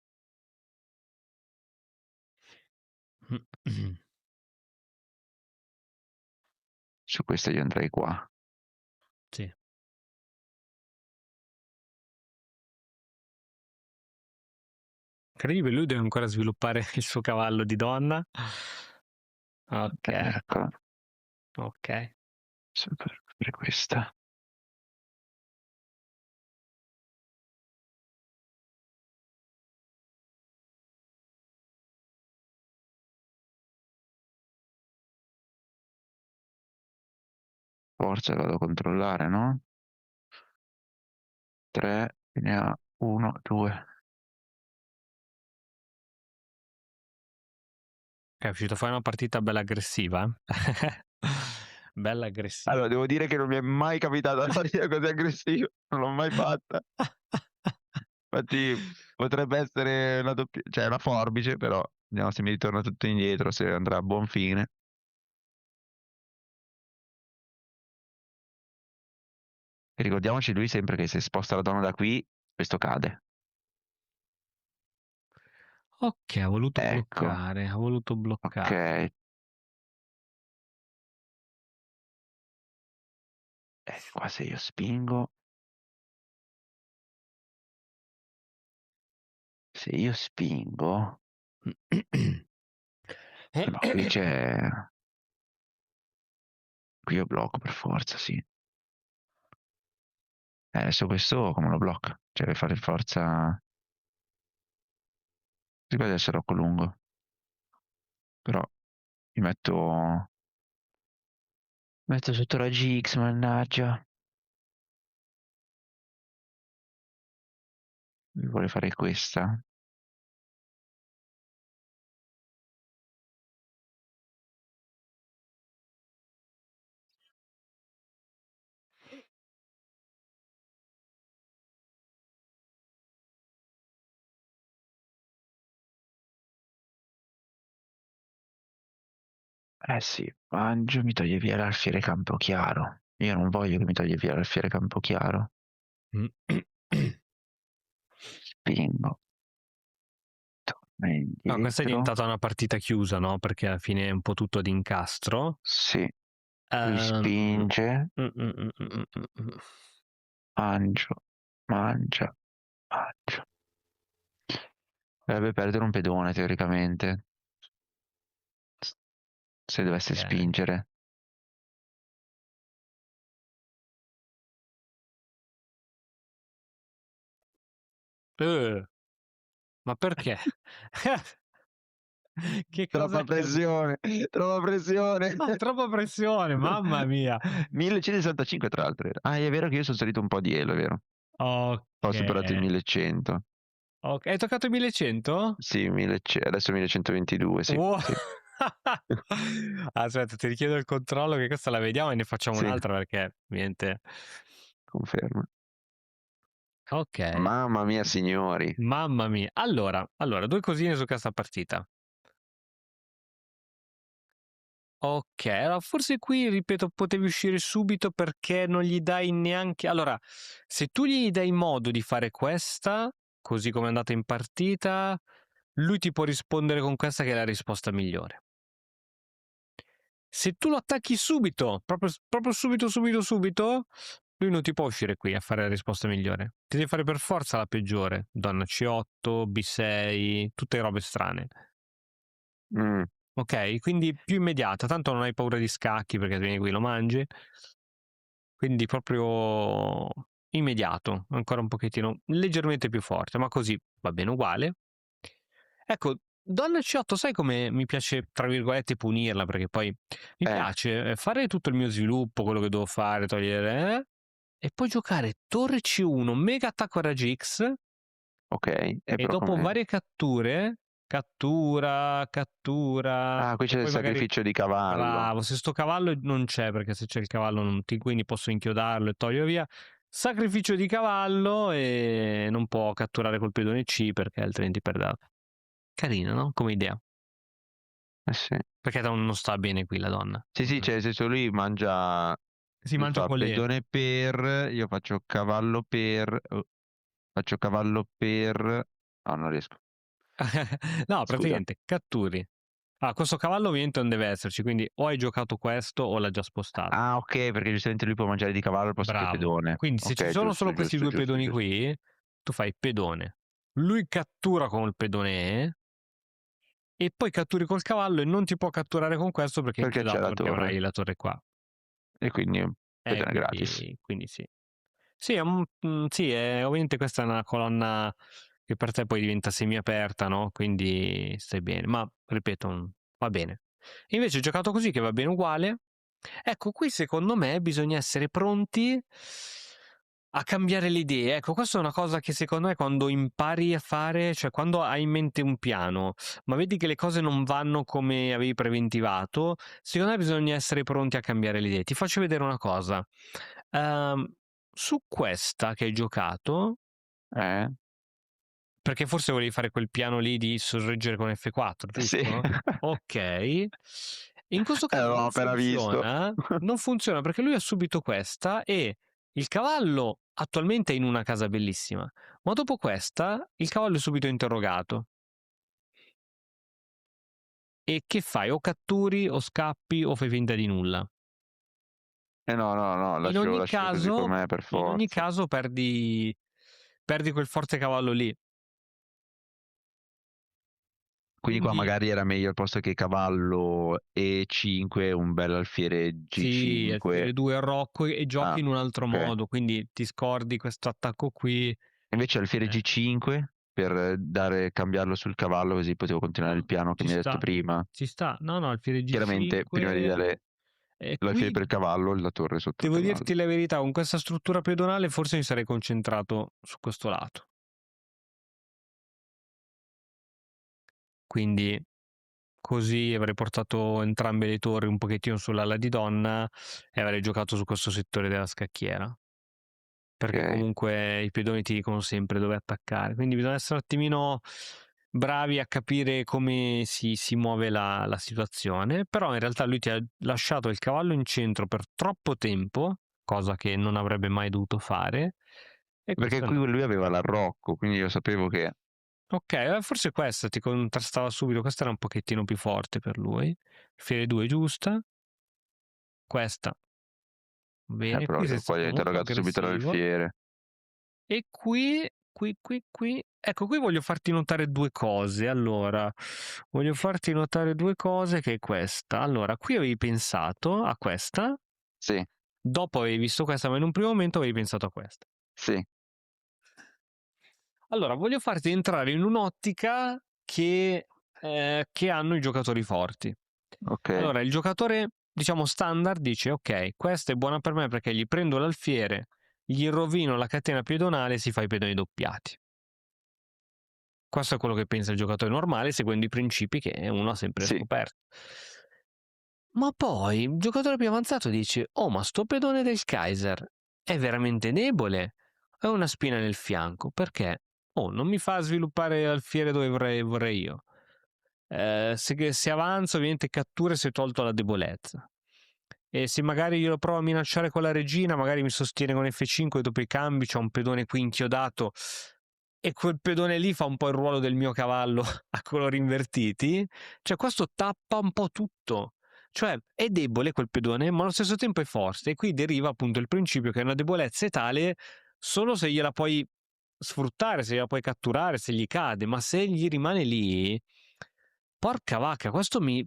Su questa io andrei qua. Sì. Incredibile, lui deve ancora sviluppare il suo cavallo di donna. Ok, Ecco, ok. per questa. Forse vado a controllare, no? 3, ne ha 1, 2. È uscito fuori una partita bella aggressiva. Bella aggressiva. Allora, devo dire che non mi è mai capitata una partita così aggressiva, non l'ho mai fatta. Infatti potrebbe essere una cioè una forbice, però vediamo se mi ritorna tutto indietro, se andrà a buon fine. E ricordiamoci lui sempre che se sposta la donna da qui, questo cade. Ok, ha voluto Ecco, bloccare, ha voluto bloccare. ok. Qua se io spingo. Se io spingo. No, qui c'è. Qui io blocco per forza, sì. Adesso questo come lo blocca? Cioè deve fare forza. Sì, qua deve essere troppo lungo. Però mi metto sotto la GX, mannaggia. Mi vuole fare questa. Eh sì, Mangio mi toglie via l'alfiere Campochiaro. Io non voglio che mi toglie via l'alfiere Campochiaro. Spingo. Torna No, questa è indietro. diventata una partita chiusa, no? Perché alla fine è un po' tutto d'incastro. Sì. Lui spinge. mm, mm, mm, mm, mm, mm. Mangio. Mangia. Mangio. Dovrebbe perdere un pedone teoricamente. Se dovesse Ok. spingere. Ma perché? Che cosa Troppa pressione, troppa pressione. troppa pressione, mamma mia. 1165 tra l'altro era. Ah, è vero che io sono salito un po' di elo, è vero? Ho superato il Ok. 1100. Ok, hai toccato i 1100? Sì, adesso 1122, sì, Wow. sì, Aspetta, ti richiedo il controllo che questa la vediamo e ne facciamo sì, un'altra perché niente. confermo. Ok, Mamma mia, signori. mamma mia. Allora, due cosine su questa partita. Ok, allora forse qui, ripeto, potevi uscire subito perché non gli dai neanche... Allora, se tu gli dai modo di fare questa, così come è andata in partita, lui ti può rispondere con questa che è la risposta migliore. Se tu lo attacchi subito, proprio subito, lui non ti può uscire qui a fare la risposta migliore. Ti devi fare per forza la peggiore. Donna C8, B6, tutte robe strane. Mm, Ok? Quindi più immediata. Tanto non hai paura di scacchi perché vieni qui lo mangi. Quindi proprio immediato. Ancora un pochettino, leggermente più forte, ma così va bene uguale. Ecco, Donna C8, sai come mi piace, tra virgolette, punirla, perché poi mi piace fare tutto il mio sviluppo, quello che devo fare, togliere, e poi giocare Torre C1, mega attacco a raggi X, ok, e e però dopo come... varie cattura, Ah, qui e c'è il poi magari... sacrificio di cavallo. Bravo, se sto cavallo non c'è, perché se c'è il cavallo non ti, quindi posso inchiodarlo e toglierlo via. Sacrificio di cavallo e non può catturare col pedone C perché altrimenti perde. Carino, no? Come idea. Eh sì. Perché non sta bene qui la donna. Sì, sì, cioè, nel senso lui mangia... Si Lui mangia fa con le... pedone per... Io faccio cavallo per... faccio cavallo per... Ah, non riesco. No, Scusa. praticamente catturi. Ah, questo cavallo ovviamente non deve esserci, quindi o hai giocato questo o l'ha già spostato. Ah, ok, perché giustamente lui può mangiare di cavallo al posto che Bravo. pedone. Quindi se ci Ok, sono solo giusto, questi giusto, due giusto, pedoni giusto. qui, tu fai pedone. Lui cattura con il pedone E e poi catturi col cavallo e non ti può catturare con questo perché è Perché c'è inchiodato la perché avrai torre. la torre qua. E quindi pedone gratis. Quindi sì. Sì, sì, ovviamente questa è una colonna che per te poi diventa semi-aperta, no? Quindi stai bene. Ma, ripeto, va bene. Invece giocato così che va bene uguale. Ecco, qui secondo me bisogna essere pronti A cambiare le idee, ecco, questa è una cosa che secondo me quando impari a fare, cioè quando hai in mente un piano, ma vedi che le cose non vanno come avevi preventivato, secondo me bisogna essere pronti a cambiare le idee. Ti faccio vedere una cosa. Ehm, Su questa che hai giocato, Eh? perché forse volevi fare quel piano lì di sorreggere con F4, Sì. giusto? Ok. In questo caso L'ho non appena visto. funziona, non funziona perché lui ha subito questa e il cavallo attualmente è in una casa bellissima, ma dopo questa il cavallo è subito interrogato. E che fai? O catturi, o scappi, o fai finta di nulla. No, In lascio ogni così caso, com'è per in ogni forza. caso perdi quel forte cavallo lì. Quindi qua Quindi magari era meglio al posto che cavallo E5, un bel alfiere sì, G5. alfiere 2 Rocco e giochi Ah, in un altro ok. modo, quindi ti scordi questo attacco qui. Invece alfiere Eh, G5 per cambiarlo sul cavallo, così potevo continuare il piano che ci mi hai detto sta, prima. ci sta. No, no, alfiere Chiaramente, prima di G5. dare E l'alfiere qui per il cavallo, la torre sotto il devo cavallo. dirti la verità, con questa struttura pedonale forse mi sarei concentrato su questo lato. Quindi così avrei portato entrambe le torri un pochettino sull'ala di donna e avrei giocato su questo settore della scacchiera. Perché Ok. comunque i pedoni ti dicono sempre dove attaccare. Quindi bisogna essere un attimino bravi a capire come si muove la situazione. Però in realtà lui ti ha lasciato il cavallo in centro per troppo tempo, cosa che non avrebbe mai dovuto fare. E Perché questo è qui andato. lui aveva l'arrocco, quindi io sapevo che... Ok, forse questa ti contrastava subito. Questa era un pochettino più forte per lui. Fiere 2 giusta. Questa. Bene, però qui sei poi ho stato molto interrogato subito aggressivo. l'alfiere. E qui, ecco, qui voglio farti notare due cose. Allora, voglio farti notare due cose che è questa. Allora, qui avevi pensato a questa, Sì, dopo avevi visto questa, ma in un primo momento avevi pensato a questa. sì, Allora, voglio farti entrare in un'ottica che hanno i giocatori forti. ok, Allora, il giocatore, diciamo, standard dice, ok, questa è buona per me perché gli prendo l'alfiere, gli rovino la catena pedonale e si fa i pedoni doppiati. Questo è quello che pensa il giocatore normale, seguendo i principi che uno ha sempre sì. scoperto. Ma poi il giocatore più avanzato dice: oh, ma sto pedone del Kaiser è veramente debole, ha una spina nel fianco, perché? Oh, non mi fa sviluppare l'alfiere dove vorrei io. Se avanzo, ovviamente cattura e si è tolto la debolezza. E se magari io lo provo a minacciare con la regina, magari mi sostiene con F5 e dopo i cambi c'è un pedone qui inchiodato e quel pedone lì fa un po' il ruolo del mio cavallo a colori invertiti. Cioè questo tappa un po' tutto. Cioè è debole quel pedone, ma allo stesso tempo è forte. E qui deriva appunto il principio che una debolezza è tale solo se gliela puoi sfruttare, se gliela puoi catturare, se gli cade, ma se gli rimane lì, porca vacca, questo mi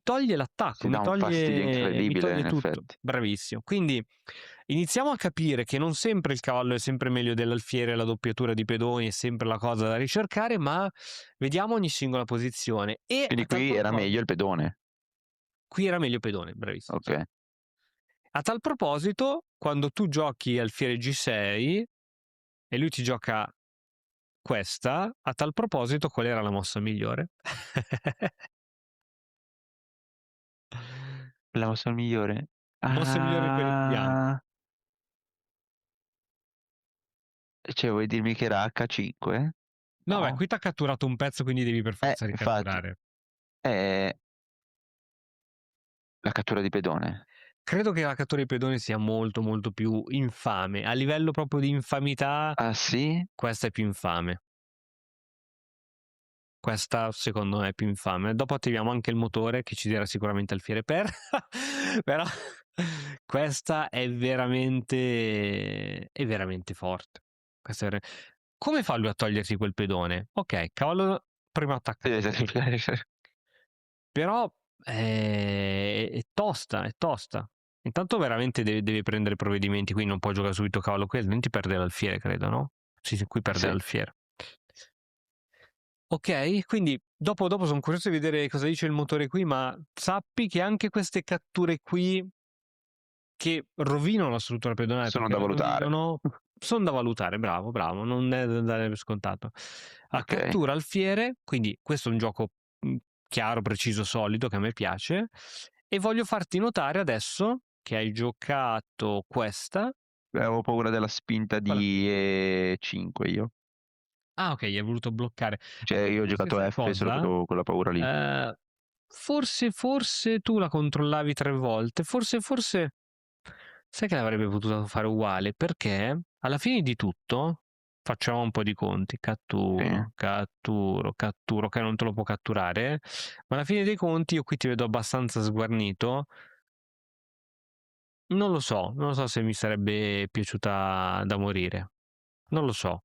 toglie l'attacco, Si dà un fastidio mi incredibile, toglie in tutto. effetti. Bravissimo. Quindi iniziamo a capire che non sempre il cavallo è sempre meglio dell'alfiere, la doppiatura di pedoni è sempre la cosa da ricercare, ma vediamo ogni singola posizione. E a Quindi tal qui era proposito, meglio il pedone. qui era meglio pedone, bravissimo. Ok. Sì. A tal proposito, quando tu giochi alfiere G6 e lui ti gioca questa, a tal proposito, qual era la mossa migliore? La mossa migliore? Mossa migliore per il bianco. Ah, cioè vuoi dirmi che era H5? No, beh, No. qui t'ha catturato un pezzo, quindi devi per forza Infatti, ricatturare. è la cattura di pedone. Credo che la cattura di pedone sia molto, molto più infame. A livello proprio di infamità, Ah sì? questa è più infame. Questa, secondo me, è più infame. Dopo attiviamo anche il motore, che ci dirà sicuramente alfiere per. Però questa è veramente forte. Questa è Come fa lui a togliersi quel pedone? Ok, cavallo primo attacca Sì, così. Però è tosta, è tosta. Intanto veramente deve prendere provvedimenti, quindi non può giocare subito cavallo qui, altrimenti perde l'alfiere, credo, no? Sì, qui perde Sì. l'alfiere. Ok, quindi dopo sono curioso di vedere cosa dice il motore qui, ma sappi che anche queste catture qui che rovinano la struttura pedonale Sono perché da la valutare. rovinano, Sono da valutare, bravo, bravo, non è da dare per scontato. A Ok. cattura alfiere, quindi questo è un gioco chiaro, preciso, solido che a me piace. E voglio farti notare adesso che hai giocato questa. Avevo paura della spinta Qual è? di E5 io. Ah, ok, hai voluto bloccare. Cioè io ho Forse giocato sai F solo che cosa? avevo quella paura lì. Forse tu la controllavi 3 volte, forse sai che l'avrebbe potuto fare uguale, perché alla fine di tutto facciamo un po' di conti, Sì. catturo, che non te lo può catturare, ma alla fine dei conti io qui ti vedo abbastanza sguarnito. Non lo so se mi sarebbe piaciuta da morire. Non lo so.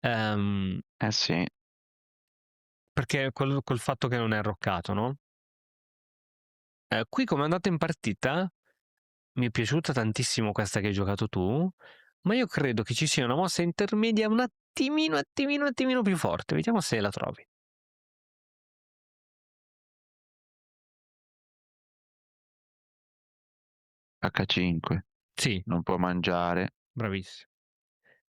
Eh sì. Perché col fatto che non è arroccato, no? Qui come è andata in partita, mi è piaciuta tantissimo questa che hai giocato tu, ma io credo che ci sia una mossa intermedia un attimino più forte. Vediamo se la trovi. H5. Sì, Non può mangiare. bravissimo.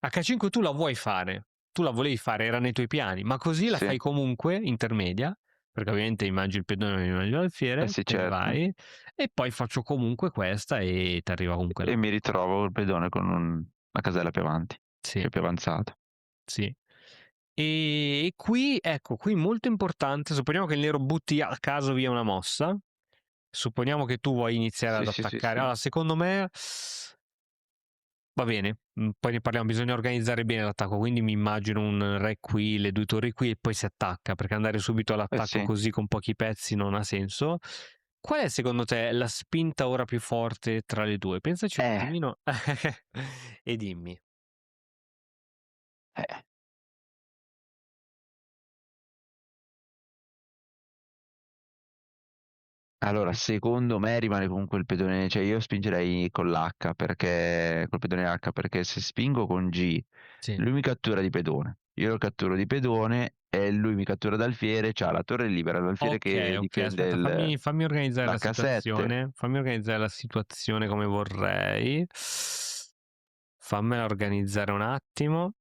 H5 tu la vuoi fare, tu la volevi fare, era nei tuoi piani, ma così la Sì. fai comunque intermedia, perché ovviamente immagini il pedone, immagini l'alfiere, Sì, te ne certo. vai, e poi faccio comunque questa e ti arriva comunque E là. mi ritrovo il pedone con una casella più avanti. Sì, Cioè più avanzata. sì. E qui, ecco, qui molto importante, supponiamo che il nero butti a caso via una mossa, supponiamo che tu vuoi iniziare ad Sì, sì, sì, attaccare. sì. Allora, secondo me va bene, poi ne parliamo, bisogna organizzare bene l'attacco, quindi mi immagino un re qui, le 2 torri qui e poi si attacca, perché andare subito all'attacco Sì. così con pochi pezzi non ha senso. Qual è secondo te la spinta ora più forte tra le due? Pensaci un attimino e dimmi. Eh. Allora, secondo me rimane comunque il pedone, cioè io spingerei con l'H perché col pedone H, perché se spingo con G, Sì. lui mi cattura di pedone, io lo catturo di pedone e lui mi cattura d'alfiere, c'ha la torre libera, l'alfiere che Ok, difende aspetta, fammi organizzare la l'H7. situazione. Fammi organizzare la situazione come vorrei. Fammela organizzare un attimo.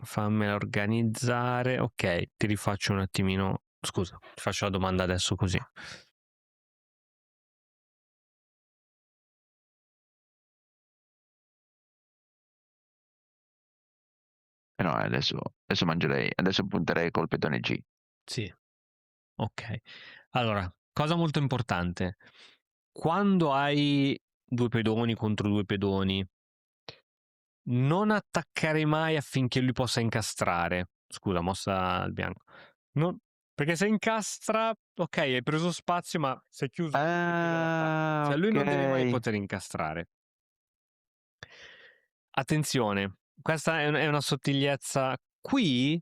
Fammela organizzare. Ok, ti rifaccio un attimino. Scusa, ti faccio la domanda adesso così. No, adesso mangerei, adesso punterei col pedone G. Sì. Ok. Allora, cosa molto importante. Quando hai 2 pedoni contro 2 pedoni, non attaccare mai affinché lui possa incastrare. Scusa, mossa al bianco. Perché se incastra, ok, hai preso spazio, ma sei chiuso l'attacco. Ah, Cioè lui non deve mai ok. poter incastrare. Attenzione, questa è una sottigliezza. Qui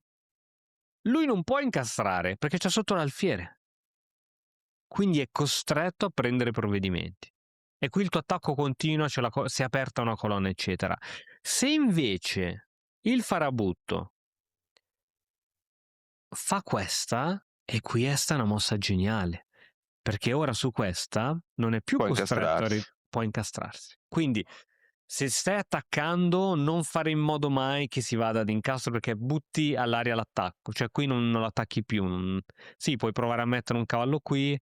lui non può incastrare perché c'è sotto l'alfiere. Quindi è costretto a prendere provvedimenti. E qui il tuo attacco continua, si è aperta una colonna, eccetera. Se invece il farabutto fa questa, e questa è una mossa geniale, perché ora su questa non è più Può costretto incastrarsi. può incastrarsi. Quindi se stai attaccando, non fare in modo mai che si vada ad incastro perché butti all'aria l'attacco, cioè qui non lo attacchi più. Sì, puoi provare a mettere un cavallo qui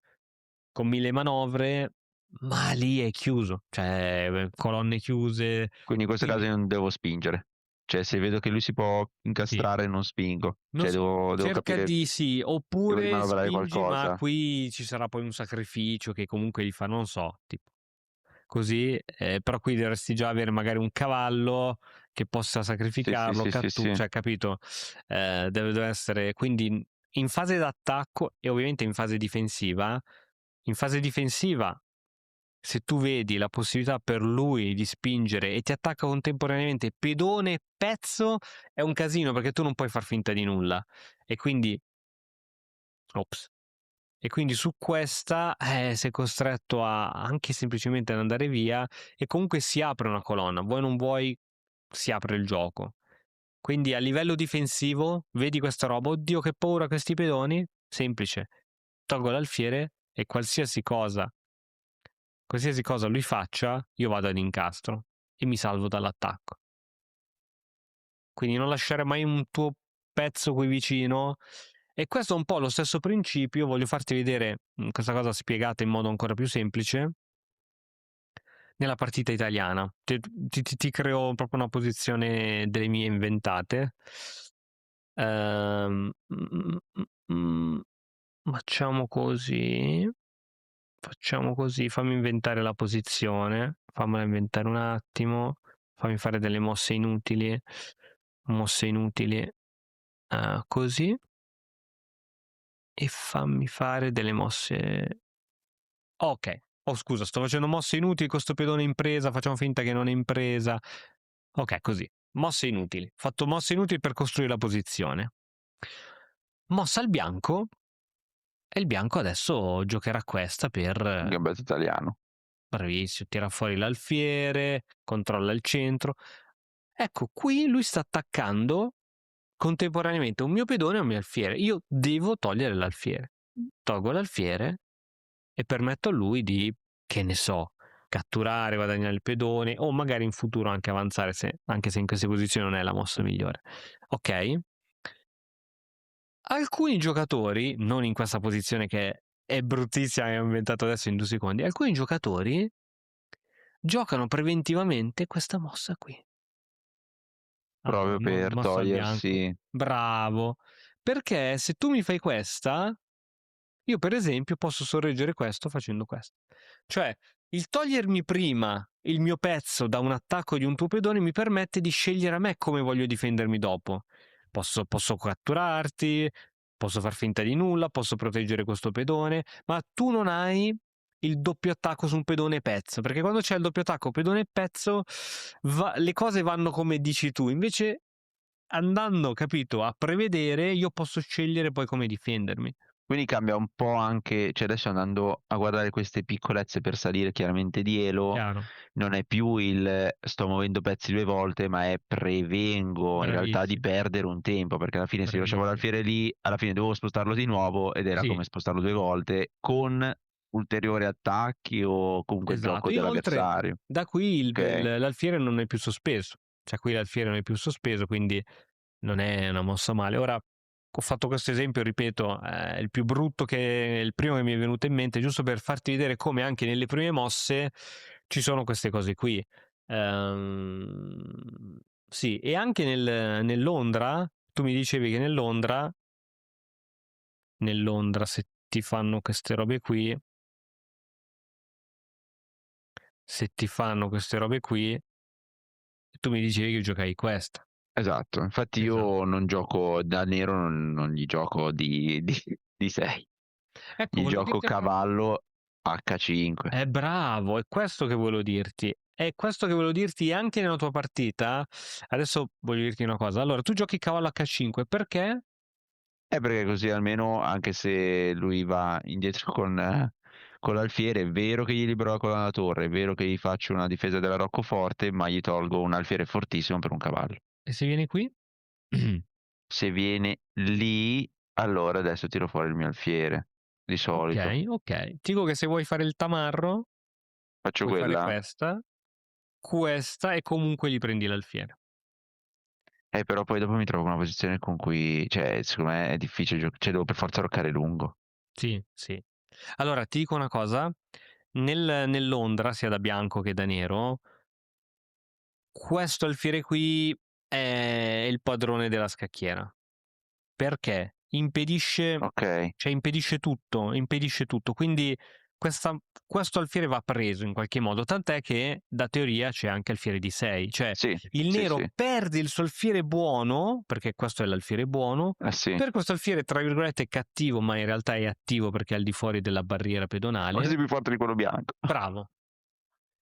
con 1000 manovre, ma lì è chiuso, cioè colonne chiuse. Quindi in questo caso Quindi io non devo spingere. Cioè, se vedo che lui si può sì, incastrare, non spingo. non Cioè, s- devo cerca capire, di sì, devo oppure rimanovrare spingi, ma qualcosa. qui ci sarà poi un sacrificio che comunque gli fa, non so, tipo così, però qui dovresti già avere magari un cavallo che possa Sì, sì, sacrificarlo, sì, sì, sì. cioè capito? Deve essere quindi in fase d'attacco e ovviamente in fase difensiva, se tu vedi la possibilità per lui di spingere e ti attacca contemporaneamente pedone e pezzo, è un casino perché tu non puoi far finta di nulla. E quindi, ops. E quindi su questa sei costretto a anche semplicemente ad andare via e comunque si apre una colonna, vuoi non vuoi si apre il gioco. Quindi a livello difensivo vedi questa roba, oddio che paura questi pedoni, semplice, tolgo l'alfiere e qualsiasi cosa lui faccia, io vado ad incastro e mi salvo dall'attacco. quindi non lasciare mai un tuo pezzo qui vicino. E questo è un po' lo stesso principio, voglio farti vedere questa cosa spiegata in modo ancora più semplice nella partita italiana. Ti creo proprio una posizione delle mie inventate. Ehm, mm, mm, mm, Facciamo così. Facciamo così, fammi inventare la posizione, fammela inventare un attimo, fammi fare delle mosse inutili, così, e fammi fare delle mosse... Ok, oh scusa, sto facendo mosse inutili con sto pedone in presa, facciamo finta che non è in presa. Ok, così, mosse inutili, fatto mosse inutili per costruire la posizione. Mossa al bianco, e il bianco adesso giocherà questa per... Gambetto italiano. Bravissimo, tira fuori l'alfiere, controlla il centro. Ecco, qui lui sta attaccando contemporaneamente un mio pedone e un mio alfiere. Io devo togliere l'alfiere. Tolgo l'alfiere e permetto a lui di, che ne so, catturare, guadagnare il pedone o magari in futuro anche avanzare, anche se in queste posizioni non è la mossa migliore. Ok? Alcuni giocatori, non in questa posizione che è bruttissima che ho inventato adesso in 2 secondi, alcuni giocatori giocano preventivamente questa mossa qui. Proprio per Mossa al bianco. togliersi... Bravo. Perché se tu mi fai questa, io per esempio posso sorreggere questo facendo questo. Cioè, il togliermi prima il mio pezzo da un attacco di un tuo pedone mi permette di scegliere a me come voglio difendermi dopo. Posso catturarti, posso far finta di nulla, posso proteggere questo pedone, ma tu non hai il doppio attacco su un pedone e pezzo, perché quando c'è il doppio attacco pedone e pezzo le cose vanno come dici tu, invece andando, capito, a prevedere io posso scegliere poi come difendermi. Quindi cambia un po' anche, cioè adesso andando a guardare queste piccolezze per salire chiaramente di elo, Chiaro, non è più il sto muovendo pezzi 2 volte, ma è prevengo in realtà di bravissimo, perdere un tempo, perché alla fine se io lasciavo bravissimo. l'alfiere lì, alla fine dovevo spostarlo di nuovo ed era Sì, come spostarlo 2 volte con ulteriori attacchi o comunque il esatto. blocco Inoltre, dell'avversario. da qui Ok, l'alfiere non è più sospeso, cioè qui l'alfiere non è più sospeso, quindi non è una mossa male. Ora, ho fatto questo esempio, ripeto, è il più brutto che il primo che mi è venuto in mente, giusto per farti vedere come anche nelle prime mosse ci sono queste cose qui. Sì, e anche nel Londra, tu mi dicevi che nel Londra se ti fanno queste robe qui, tu mi dicevi che giocavi questa. esatto. Infatti Esatto. io non gioco da nero, non gli gioco di 6, Ecco, gli volevo gioco dirti un'altra cosa. cavallo H5. È bravo, è questo che volevo dirti. È questo che volevo dirti anche nella tua partita. Adesso voglio dirti una cosa. Allora, tu giochi cavallo H5 perché? Perché così almeno, anche se lui va indietro con l'alfiere, è vero che gli libero la colonna da torre, è vero che gli faccio una difesa della roccoforte, ma gli tolgo un alfiere fortissimo per un cavallo. E se vieni qui? Se viene lì, allora adesso tiro fuori il mio alfiere, di solito. Ok, ok. Ti dico che se vuoi fare il tamarro, Faccio puoi fare quella, questa e comunque gli prendi l'alfiere. però poi dopo mi trovo in una posizione con cui, cioè, secondo me è difficile, cioè devo per forza roccare lungo. Sì, sì. Allora, ti dico una cosa. Nel Londra, sia da bianco che da nero, questo alfiere qui è il padrone della scacchiera. Perché? Ok? Impedisce tutto. Quindi questo alfiere va preso in qualche modo, tant'è che da teoria c'è anche alfiere di 6. Cioè, Sì, il sì, nero sì. perde il suo alfiere buono, perché questo è l'alfiere buono, Eh sì. per questo alfiere, tra virgolette, cattivo, ma in realtà è attivo perché è al di fuori della barriera pedonale. Quasi più forte di quello bianco. Bravo.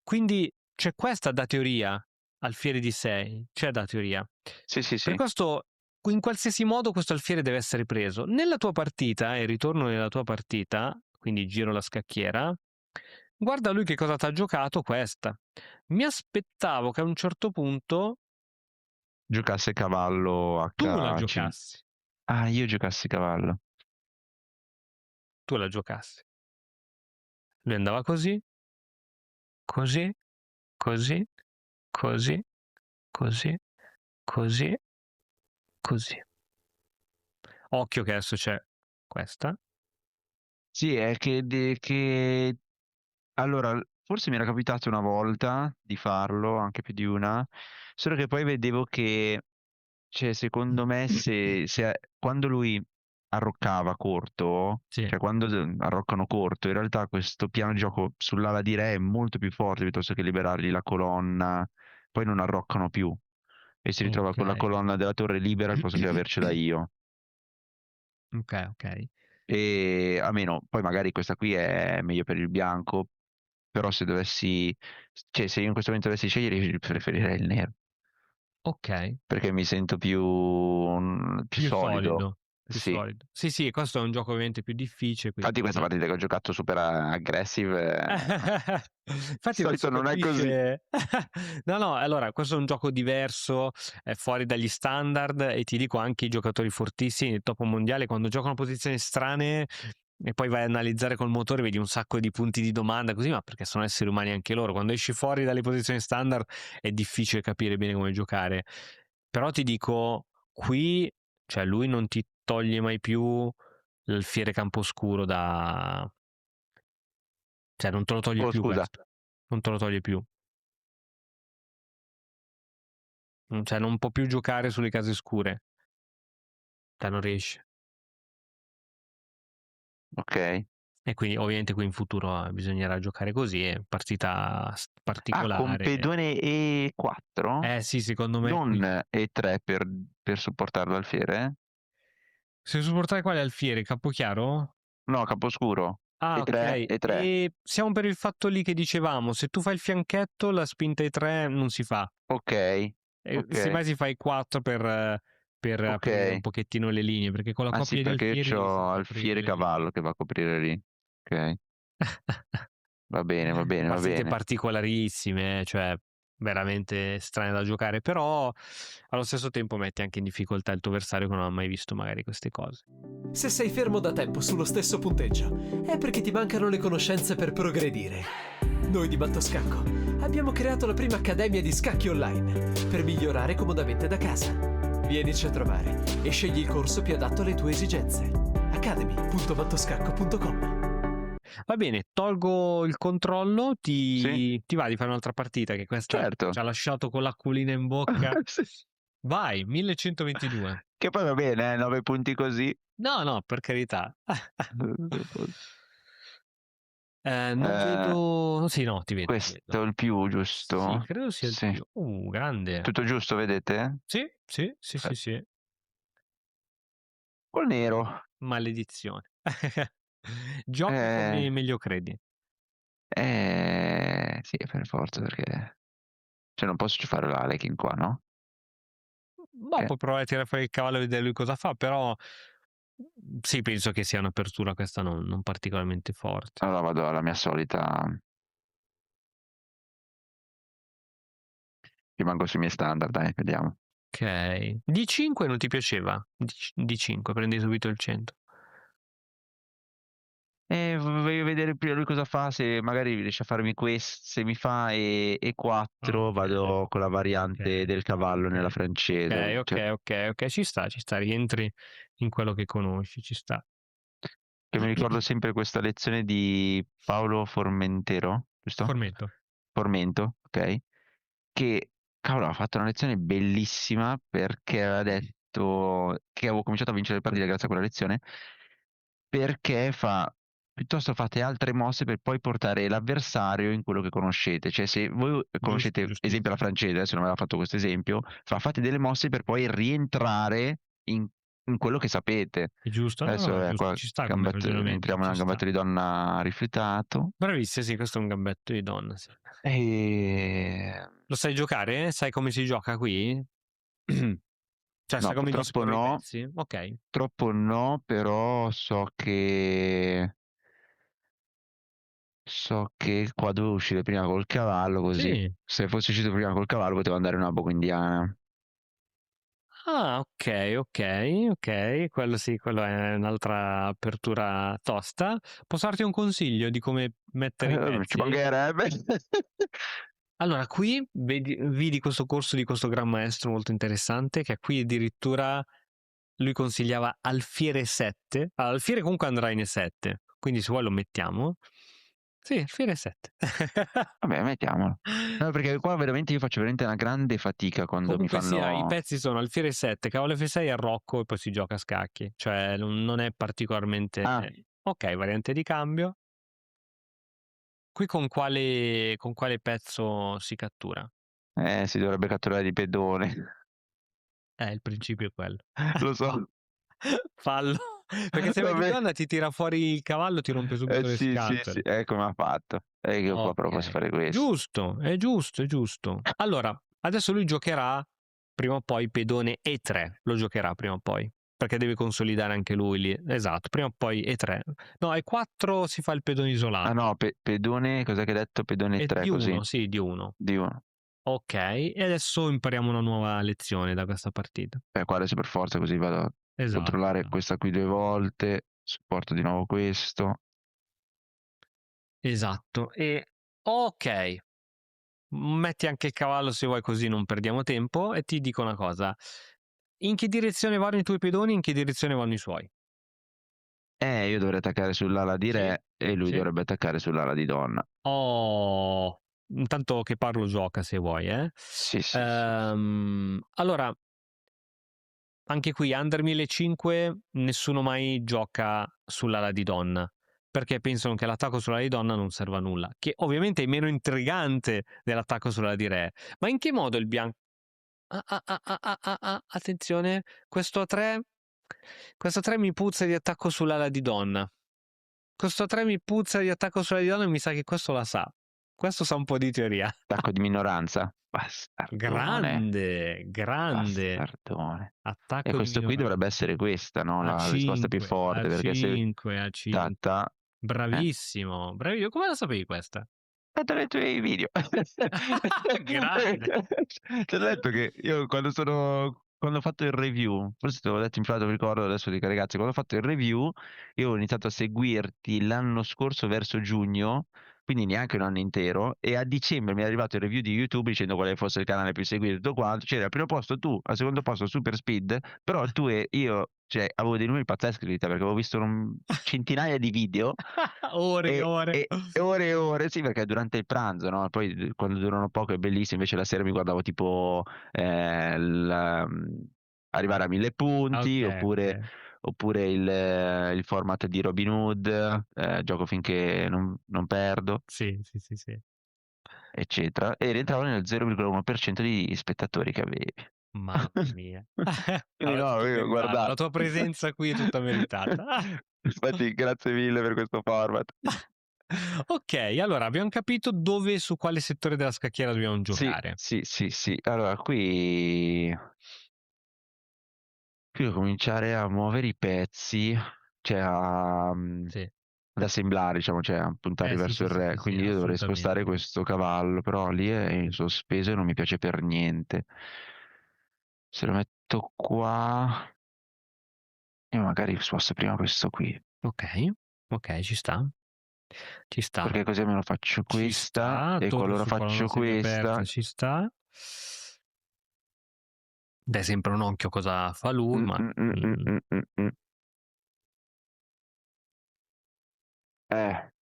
Quindi c'è questa da teoria, alfiere di 6, c'è da teoria. Sì, sì, Per sì. questo, in qualsiasi modo, questo alfiere deve essere preso. Nella tua partita, e ritorno nella tua partita, quindi giro la scacchiera, guarda lui che cosa ti ha giocato questa. Mi aspettavo che a un certo punto Giocasse cavallo tu la H5. giocassi. Ah, io giocassi cavallo. Tu la giocassi. Lui andava così, così, così, così, così, così. Così. Occhio che adesso c'è questa. Sì, è che allora, forse mi era capitato una volta di farlo, anche più di una, solo che poi vedevo che, cioè, secondo me, quando lui arroccava corto, Sì, cioè quando arroccano corto, in realtà questo piano di gioco sull'ala di re è molto più forte piuttosto che liberargli la colonna, poi non arroccano più e si ritrova con la ok. colonna della torre libera al posto che avercela io. Ok, ok. E a meno, poi magari questa qui è meglio per il bianco, però se dovessi, cioè se io in questo momento dovessi scegliere, io preferirei il nero, Ok. perché mi sento più Più solido. solido. Più Sì. solido. Sì, sì, questo è un gioco ovviamente più difficile, Infatti questa quindi... partita che ho giocato super aggressive, di Infatti non si solito non è così. capisce. No, no, allora, questo è un gioco diverso, è fuori dagli standard e ti dico anche i giocatori fortissimi del top mondiale quando giocano posizioni strane e poi vai a analizzare col motore vedi un sacco di punti di domanda così, ma perché sono esseri umani anche loro. Quando esci fuori dalle posizioni standard è difficile capire bene come giocare. Però ti dico, qui, cioè lui non ti toglie mai più il fiere camposcuro da... Cioè non te lo toglie Oh, più scusa. questo. Non te lo toglie più. Cioè non può più giocare sulle case scure. Cioè non riesce. Ok. E quindi ovviamente qui in futuro bisognerà giocare così, è partita Ah, con particolare. pedone E4? Sì, secondo me qui. Non E3 per supportarlo al fiere? Se supportare quale alfiere, Capochiaro? No, caposcuro. Ah, E3, ok. E3. E siamo per il fatto lì che dicevamo, se tu fai il fianchetto, la spinta ai 3 non si fa. Ok, E ok, semmai si fa i 4 per aprire un ok. pochettino le linee, perché con la Ah sì, coppia di perché alfieri io devi ho sempre aprire alfiere le linee. cavallo che va a coprire lì. Ok, va bene, va bene, va Partite bene. particolarissime, cioè veramente strane da giocare, però allo stesso tempo metti anche in difficoltà il tuo avversario che non ha mai visto magari queste cose. Se sei fermo da tempo sullo stesso punteggio, è perché ti mancano le conoscenze per progredire. Noi di Battoscacco abbiamo creato la prima accademia di scacchi online per migliorare comodamente da casa. Vienici a trovare e scegli il corso più adatto alle tue esigenze. academy.battoscacco.com. Va bene, tolgo il controllo, Sì, ti va di fare un'altra partita che questa certo. ci ha lasciato con l'acquolina in bocca? Sì. Vai, 1122. Che poi va bene, 9 punti così. No, no, per carità. Non vedo... Sì, no, ti vedo, ti Questo vedo. è il più, Sì, giusto? credo sia il Sì. più. Grande. Tutto giusto, vedete? Sì, sì, sì, sì, Perfetto. sì. Col nero. Maledizione. Gioca Eh, come meglio credi. sì, per forza, perché... Cioè non posso fare l'Alekin qua, no? Boh, Che... puoi provare a tirare fuori il cavallo e vedere lui cosa fa, però sì, penso che sia un'apertura questa non particolarmente forte. Allora vado alla mia solita... Rimango sui miei standard, dai, vediamo. Ok. D5 non ti piaceva? D5, prendi subito il centro. Voglio vedere prima lui cosa fa, se magari riesce a farmi questo, se mi fa E4 Ok, vado con la variante ok, del cavallo nella ok. francese. Ok, Cioè, ok, ok, ok, ci sta, rientri in quello che conosci, ci sta. che mi ricordo sempre questa lezione di Paolo Formentero, giusto? Formento. Formento, ok? Che, cavolo, ha fatto una lezione bellissima perché aveva detto che avevo cominciato a vincere le partite grazie a quella lezione, perché piuttosto fate altre mosse per poi portare l'avversario in quello che conoscete. Cioè, se voi Giusto, conoscete, esempio la giustissimo. francese, adesso non aveva fatto questo esempio, fate delle mosse per poi rientrare in quello che sapete. È giusto? No, Adesso no, è è giusto, qua, ci sta come ragionamento, entriamo ci nella sta. gambetta di donna rifiutato. Bravissimo, sì, questo è un gambetto di donna, sì. E... Lo sai giocare? Sai come si gioca qui? Cioè, No, sai come purtroppo disporre i no. pezzi? Ok. Troppo no, però so che qua dovevo uscire prima col cavallo, così Sì. se fossi uscito prima col cavallo potevo andare in una boca indiana. Ah, ok, ok, ok. Quello sì, quello è un'altra apertura tosta. Posso darti un consiglio di come mettere i Ci pezzi? mancherebbe. Allora, qui vidi questo corso di questo gran maestro molto interessante, che qui addirittura lui consigliava alfiere 7. Allora, alfiere comunque andrà in E7, quindi se vuoi lo mettiamo. Sì, alfiere 7. Vabbè, mettiamolo. No, perché qua veramente io faccio veramente una grande fatica quando mi Comunque sia, i fanno... pezzi sono alfiere 7, cavallo F6 e Rocco e poi si gioca a scacchi. Cioè, non è particolarmente... Ah, Ok, variante di cambio. Qui con quale pezzo si cattura? si dovrebbe catturare di pedone. Il principio è quello. Lo so. Fallo. Perché se vai di Vabbè. donna ti tira fuori il cavallo, ti rompe subito le Sì, sì, sì, scatole. come ha fatto. Che io qua però posso Ok. fare questo. Giusto, è giusto, è giusto. Allora, adesso lui giocherà prima o poi pedone E3. Lo giocherà prima o poi. Perché deve consolidare anche lui lì. Esatto, prima o poi E3. No, E4 si fa il pedone Ah isolato. no, pedone, cos'è che hai detto? Pedone E 3 di così. 1, sì, di 1. Di 1. Ok, e adesso impariamo una nuova lezione da questa partita. Qua adesso per forza così vado a Esatto. controllare questa qui 2 volte. Supporto di nuovo questo. Esatto. E ok. Metti anche il cavallo se vuoi, così non perdiamo tempo. E ti dico una cosa. In che direzione vanno i tuoi pedoni? In che direzione vanno i suoi? Io dovrei attaccare sull'ala di Sì, re e lui sì. dovrebbe attaccare sull'ala di donna. Oh, intanto che parlo gioca se vuoi, eh. Sì, sì, sì. Allora, anche qui under 1500 nessuno mai gioca sull'ala di donna, perché pensano che l'attacco sull'ala di donna non serva a nulla, che ovviamente è meno intrigante dell'attacco sull'ala di re. Ma in che modo il bianco... Attenzione, questo A3 mi puzza di attacco sull'ala di donna. Questo 3 mi puzza di attacco sull'ala di donna e mi sa che questo la sa. Questo sa un po' di teoria. Attacco di minoranza. Bastardone. Grande. Bastardone. E Attacco di questo qui minoranza. dovrebbe essere questa, no? La risposta più A5, forte, perché se... A5, A5. Ta, Bravissimo, bravissimo. Come la sapevi questa? guarda i tuoi video. Grande. Ti ho detto che io quando ho fatto il review, forse te l'avevo detto in privato, mi ricordo, adesso dico ragazzi, quando ho fatto il review, io ho iniziato a seguirti l'anno scorso verso giugno, quindi neanche un anno intero, e a dicembre mi è arrivato il review di YouTube dicendo quale fosse il canale più seguito e tutto quanto. C'era al primo posto tu, al secondo posto Super Speed, però tu e io, cioè, avevo dei numeri pazzeschi di te, perché avevo visto centinaia di video Ore, ore. e ore e ore, sì, perché durante il pranzo, no? Poi quando durano poco è bellissimo, invece la sera mi guardavo tipo arrivare a 1000 punti, Ok, oppure, ok. oppure il format di Robin Hood, gioco finché non perdo, Sì, sì, sì, sì. eccetera, e rientravano nel 0,1% di spettatori che avevi. Mamma mia. Quindi Allora, no, tutto io meritato. La guardate. tua presenza qui è tutta meritata. Infatti, grazie mille per questo format. Ok, allora abbiamo capito dove, su quale settore della scacchiera dobbiamo Sì, giocare. sì, sì, sì. Allora, qui devo cominciare a muovere i pezzi, cioè ad Sì. assemblare, diciamo, cioè a puntare Sì, verso sì, il sì, re. sì, sì, Quindi io dovrei spostare assolutamente. questo cavallo, però lì è in sospeso e non mi piace per niente. Se lo metto qua, io magari sposto prima questo qui, Ok, ok, ci sta. Ci sta. perché così almeno faccio Ci questa, sta. e Torre qualora su colonna faccio semiaperta, questa... ci sta. Dai sempre un occhio cosa fa lui, mm, ma... mm, mm, mm, mm, mm, mm. Eh,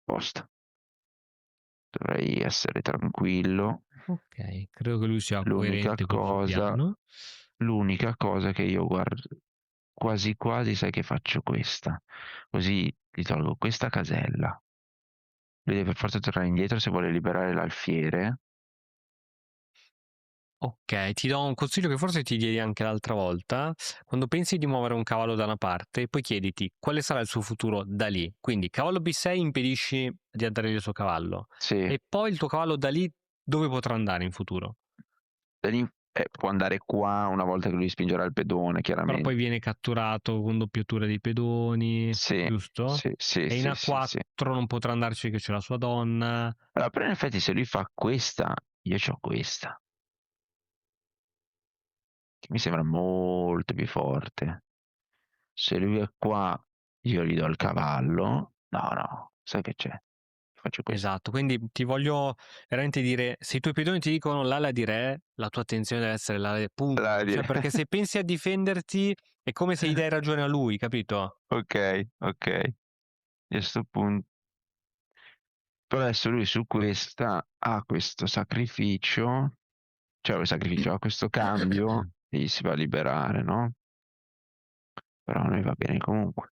posto. Dovrei essere tranquillo. Ok, credo che lui sia L'unica coerente col suo cosa, piano. l'unica cosa che io guardo, quasi quasi sai che faccio questa. Così gli tolgo questa casella. Lui deve per forza tornare indietro se vuole liberare l'alfiere. Ok, ti do un consiglio che forse ti diedi anche l'altra volta. Quando pensi di muovere un cavallo da una parte, poi chiediti quale sarà il suo futuro da lì. Quindi cavallo B6 impedisci di andare il suo cavallo. Sì, E poi il tuo cavallo da lì dove potrà andare in futuro? da lì- può andare qua una volta che lui spingerà il pedone, Però poi chiaramente. viene catturato con doppiatura dei pedoni, Sì, giusto? sì, sì, E in sì, sì, sì. A4 non potrà andarci che c'è la sua donna. Allora, però in effetti se lui fa questa, io c'ho questa, che mi sembra molto più forte. Se lui è qua, io gli do il cavallo. No, no, sai che c'è? Faccio questo. Esatto, quindi ti voglio veramente dire, se i tuoi pedoni ti dicono l'ala di re, la tua attenzione deve essere l'ala di Allora, punto, cioè perché se pensi a difenderti è come se gli dai ragione a lui, capito? Ok, ok. E a sto punto. Però adesso lui su questa ha questo sacrificio, cioè il sacrificio, ha questo cambio e gli si va a liberare, no? Però a noi va bene comunque.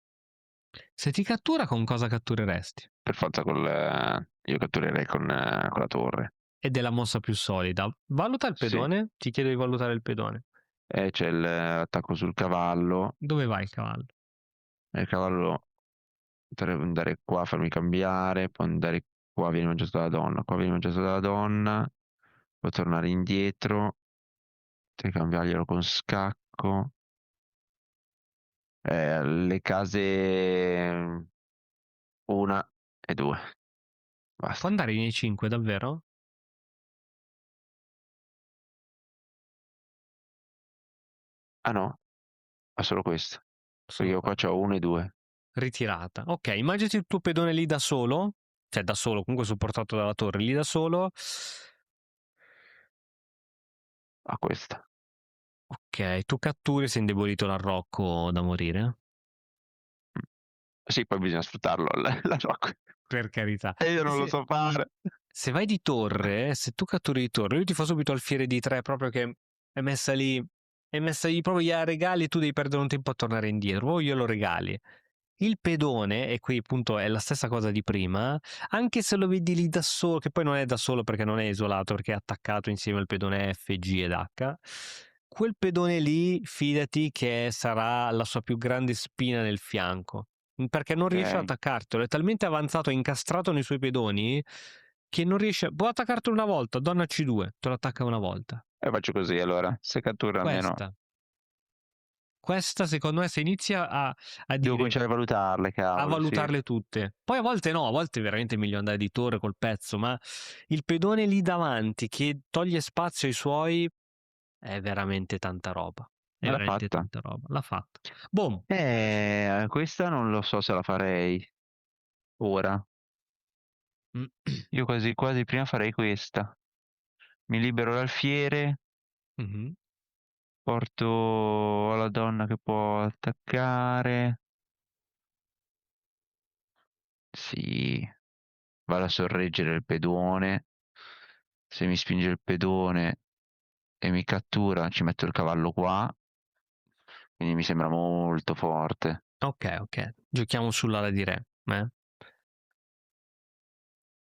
Se ti cattura, con cosa cattureresti? Per forza io catturerei con la torre. Ed è la mossa più solida. Valuta il Sì. pedone, ti chiedo di valutare il pedone. E c'è l'attacco sul cavallo. Dove va il cavallo? E il cavallo potrebbe andare qua a farmi cambiare, può andare qua, viene mangiato dalla donna, qua viene mangiato dalla donna, può tornare indietro, potrei cambiarglielo con scacco. Le case 1 e 2, Può basta. andare nei 5, davvero? Ah no, fa solo questo. Perché Solo io qua quello. c'ho 1 e 2. Ritirata. Ok, immaginati il tuo pedone lì da solo, cioè da solo, comunque supportato dalla torre, lì da solo. A questa. Ok, tu catturi, sei indebolito l'arrocco da morire. Sì, poi bisogna sfruttarlo la gioco. Per carità. E io E non lo so fare. se vai di torre, se tu catturi di torre, lui ti fa subito alfiere di 3 proprio che è messa lì proprio gli regali e tu devi perdere un tempo a tornare indietro, o glielo regali. Il pedone, e qui appunto è la stessa cosa di prima, anche se lo vedi lì da solo, che poi non è da solo perché non è isolato, perché è attaccato insieme al pedone F, G ed H, quel pedone lì, fidati che sarà la sua più grande spina nel fianco, perché non riesce ad Ok. attaccartelo, è talmente avanzato e incastrato nei suoi pedoni che non riesce, può attaccartelo una volta, donna C2, te lo attacca una volta. E faccio così allora. Se cattura almeno. Questa secondo me se inizia a Devo dire cominciare a valutarle, a cavolo, sì. valutarle tutte. Poi a volte no, a volte veramente è meglio andare di torre col pezzo, ma il pedone lì davanti che toglie spazio ai suoi è veramente tanta roba. È Ma l'ha veramente fatta. tanta roba. L'ha fatto. Boom. Questa non lo so se la farei ora. Io quasi quasi prima farei questa. Mi libero l'alfiere, Mhm. porto la donna che può attaccare. Sì, vado a sorreggere il pedone. Se mi spinge il pedone e mi cattura, ci metto il cavallo qua. Quindi mi sembra molto forte. Ok, ok. Giochiamo sull'ala di re.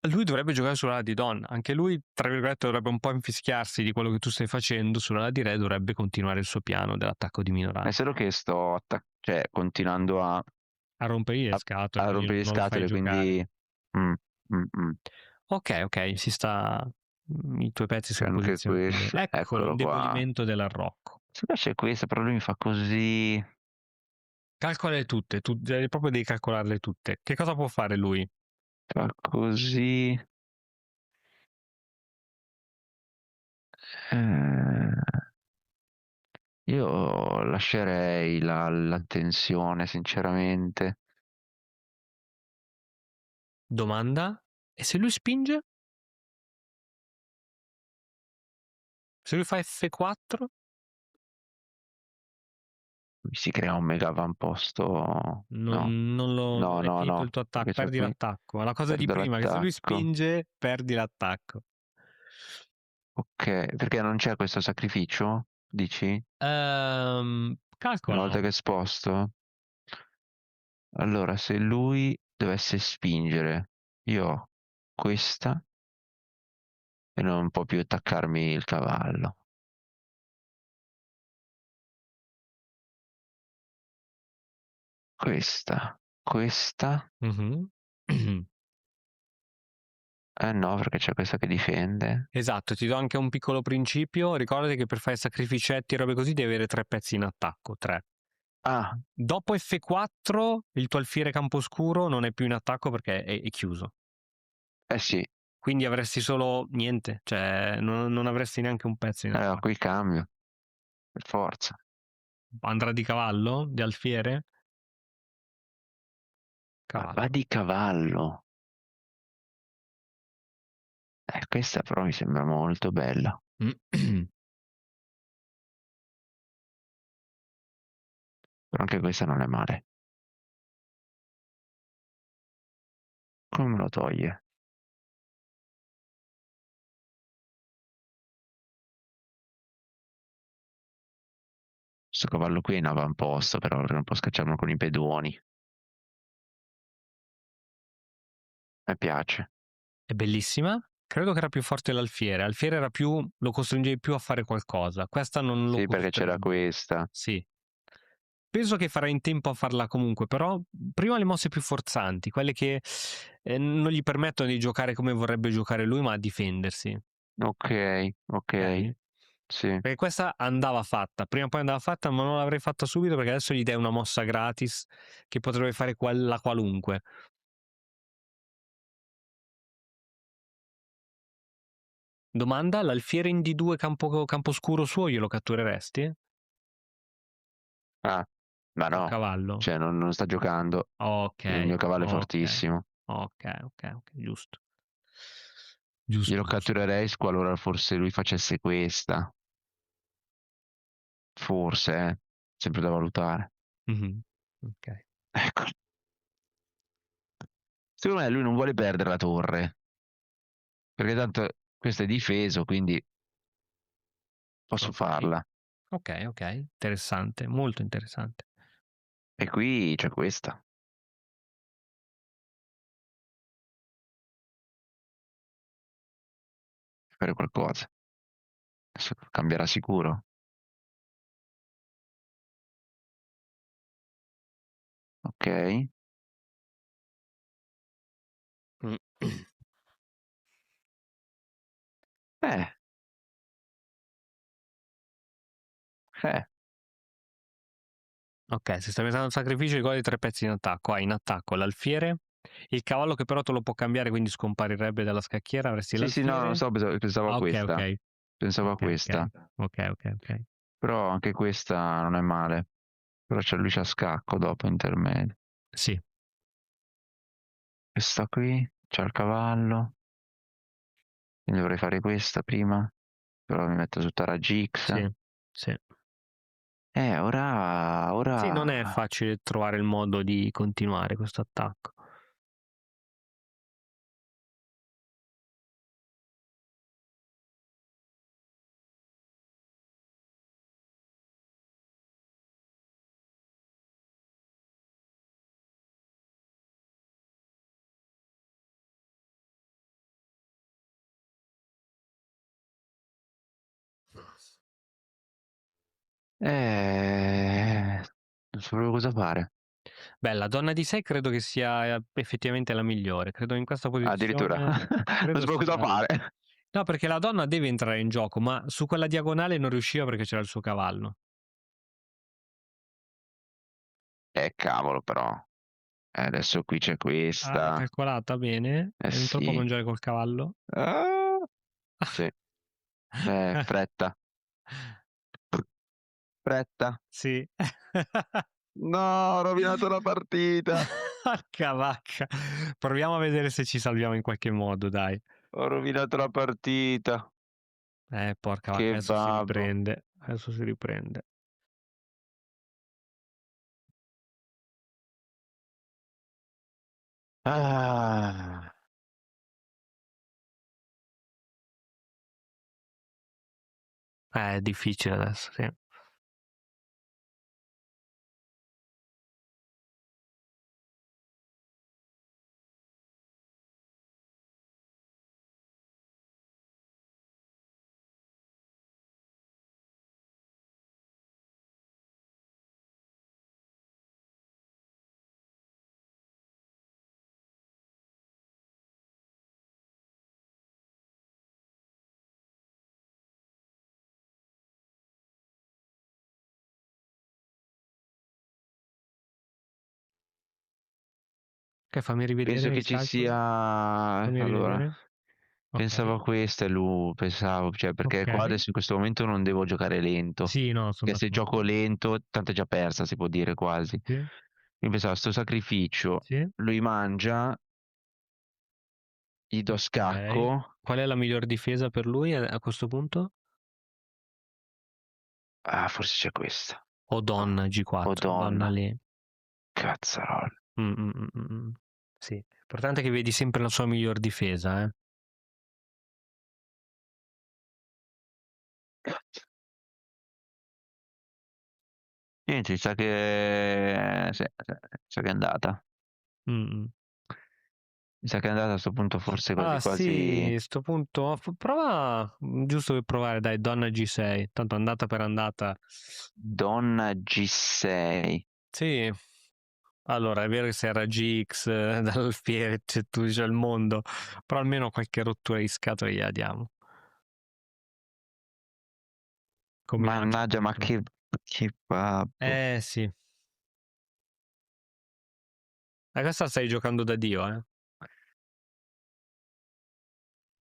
Lui dovrebbe giocare sull'ala di donna. Anche lui, tra virgolette, dovrebbe un po' infischiarsi di quello che tu stai facendo. Sull'ala di re dovrebbe continuare il suo piano dell'attacco di È minoranza. solo che sto cioè, continuando A rompergli le a, scatole, a quindi rompere le non lo fai scatole, giocare. quindi. mm, mm, mm. Ok, ok, si sta. I tuoi pezzi C'è sono anche posizionati bene. questo. Eccolo, Eccolo qua. indebolimento dell'arrocco. Se no c'è questo, però lui mi fa così. Calcolale tutte, proprio devi calcolarle tutte. Che cosa può fare lui? Fa così. Eh, io lascerei la tensione, sinceramente. Domanda? E se lui spinge? Se lui fa F4? Mi si crea un mega avamposto. No, Non lo. no, È no, finito il no. tuo attacco, Questo perdi qui. l'attacco. È la cosa di Perdo prima, che se lui l'attacco. spinge, perdi l'attacco. Ok, perché non c'è questo sacrificio? Dici? Una volta Calcolalo. che sposto? Allora, se lui dovesse spingere, io ho questa e non può più attaccarmi il cavallo. Questa, Mhm. no, perché c'è questa che difende. Esatto, ti do anche un piccolo principio. Ricordati che per fare sacrificetti e robe così devi avere 3 pezzi in attacco, 3. Ah, Dopo F4 il tuo alfiere camposcuro non è più in attacco perché è chiuso. eh sì, Quindi avresti solo niente, cioè non avresti neanche un pezzo in attacco. qui cambio, per forza. Andrà di cavallo? Di alfiere? Cavallo. Va di cavallo. Questa però mi sembra molto bella. Però anche questa non è male. Come me lo toglie? Questo cavallo qui è in avamposto, però perché non può scacciarlo con i pedoni. Mi piace. È bellissima. Credo che era più forte l'alfiere. Alfiere era più, lo costringevi più a fare qualcosa. Questa non lo Sì, perché c'era costringe. questa. Sì. Penso che farai in tempo a farla comunque, però prima le mosse più forzanti, quelle che non gli permettono di giocare come vorrebbe giocare lui, ma a difendersi. Ok, Ok? sì. Perché questa andava fatta, prima o poi andava fatta, ma non l'avrei fatta subito perché adesso gli dai una mossa gratis che potrebbe fare la qualunque. Domanda, l'alfiere in D2 campo scuro suo glielo cattureresti? Ah, ma Col no, cavallo? cioè non sta giocando. Ok, Il mio cavallo è ok, fortissimo. ok, giusto. Giusto, Glielo giusto. catturerei qualora forse lui facesse questa. Forse, sempre da valutare. Mhm. Ok. Ecco. Secondo me lui non vuole perdere la torre. Perché tanto questo è difeso, quindi posso Ok, farla. ok, interessante, molto interessante. E qui c'è questa. Fare qualcosa. Adesso cambierà sicuro. Ok. Mm. Eh, eh. Ok, se stai mettendo il sacrificio, ricordi 3 pezzi in attacco. Hai in attacco l'alfiere, il cavallo che però te lo può cambiare, quindi scomparirebbe dalla scacchiera, avresti Sì, sì, no, non l'alfiere. so, pensavo a Ah, ok, questa. ok. Pensavo a Ok, questa. ok. Però anche questa non è male. Però lui c'ha scacco dopo intermedio. Sì, Questa qui, c'ha il cavallo. Quindi dovrei fare questa prima. Però mi metto su Tara Gix. sì, sì. Sì, non è Ora... facile trovare il modo di continuare questo attacco. Non so proprio cosa fare. Beh, la donna di 6 credo che sia effettivamente la migliore. Credo in questa Addirittura. posizione. Non Credo so cosa sia. fare. No, perché la donna deve entrare in gioco, ma su quella diagonale non riusciva perché c'era il suo cavallo. Cavolo, però. Adesso qui c'è Ah, l'hai questa. calcolata bene? Eh Non troppo sì. mangiare col cavallo? Ah, sì. Fretta. Fretta. Sì. No, ho rovinato la partita. Porca vacca. Proviamo a vedere se ci salviamo in qualche modo, dai. Ho rovinato la partita. Porca vacca, Che adesso si babbo. riprende. Adesso si riprende. Ah. È difficile adesso, sì. Ok, fammi rivedere Penso nei che ci calcoli. sia... Fammi Allora, rivedere. pensavo Ok, a questa e lui, pensavo, cioè, perché qua ok. adesso in questo momento non devo giocare lento. Sì, no, sono Che se gioco d'accordo. lento, tanto è già persa, si può dire quasi. Sì, Quindi pensavo, sto sacrificio, sì. lui mangia, gli do Ok. scacco. Qual è la miglior difesa per lui a questo punto? Ah, forse c'è questa. O donna O G4, donna donna, lì. cazzarola. Mm, mm, mm, mm, mm. Sì, l'importante è che vedi sempre la sua miglior difesa, eh. Niente, mi sa che... sa che è andata. Mm, mm. Mi sa che è andata a sto punto forse quasi Ah sì, quasi... sto punto, prova, giusto per provare, dai, donna G6, tanto andata per andata. Donna G6. Sì, allora è vero che se era GX dall'alfiere c'è tu dice il mondo, però almeno qualche rottura di scatole gliela diamo. Come Mannaggia, ma A4. che babbo. Sì. Questa stai giocando da Dio, eh?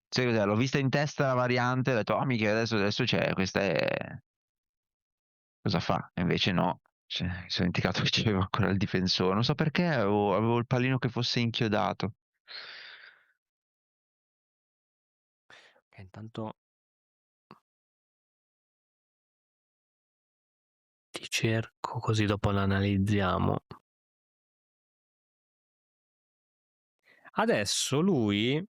Sai cos'è? L'ho vista in testa la variante, ho detto, oh mica, adesso c'è, questa è... Cosa fa? E invece no. Cioè, mi sono dimenticato che c'avevo ancora il difensore. Non so perché, avevo il pallino che fosse inchiodato. Che intanto ti cerco così dopo l'analizziamo. Adesso lui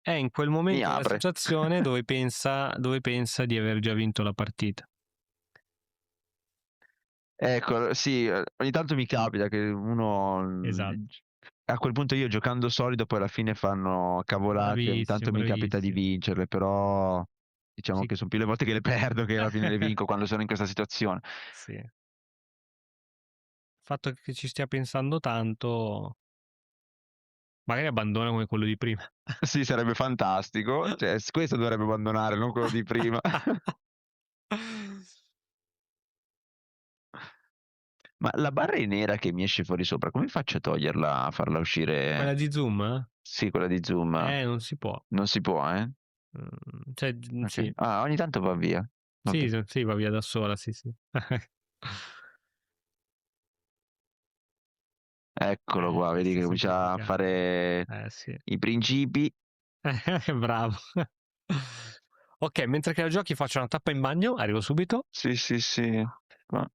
è in quel Mi momento della apre. situazione dove pensa di aver già vinto la partita. Ecco, sì, ogni tanto mi capita che uno... Esatto. A quel punto io giocando solido poi alla fine fanno cavolate, ogni Bravissimo, tanto mi capita di bravissimo. vincerle, però diciamo Sì, che sono più le volte che le perdo che alla fine le vinco quando sono in questa situazione. sì. Il fatto che ci stia pensando tanto, magari abbandona come quello di prima. Sì, sarebbe fantastico. Cioè, questo dovrebbe abbandonare, non quello di prima. Ma la barra è nera che mi esce fuori sopra, come faccio a toglierla, a farla Quella uscire? di Zoom? Sì, quella di zoom. Non si può. Non si può, eh? Cioè, Ok. sì. Ah, ogni tanto va via. Sì, Vabbè. sì, va via da sola, sì, sì. Eccolo qua, vedi Si che comincia a semplifica. fare Sì. i principi. Bravo. Ok, mentre che la giochi faccio una tappa in bagno, arrivo subito. Sì, sì, sì. Qua.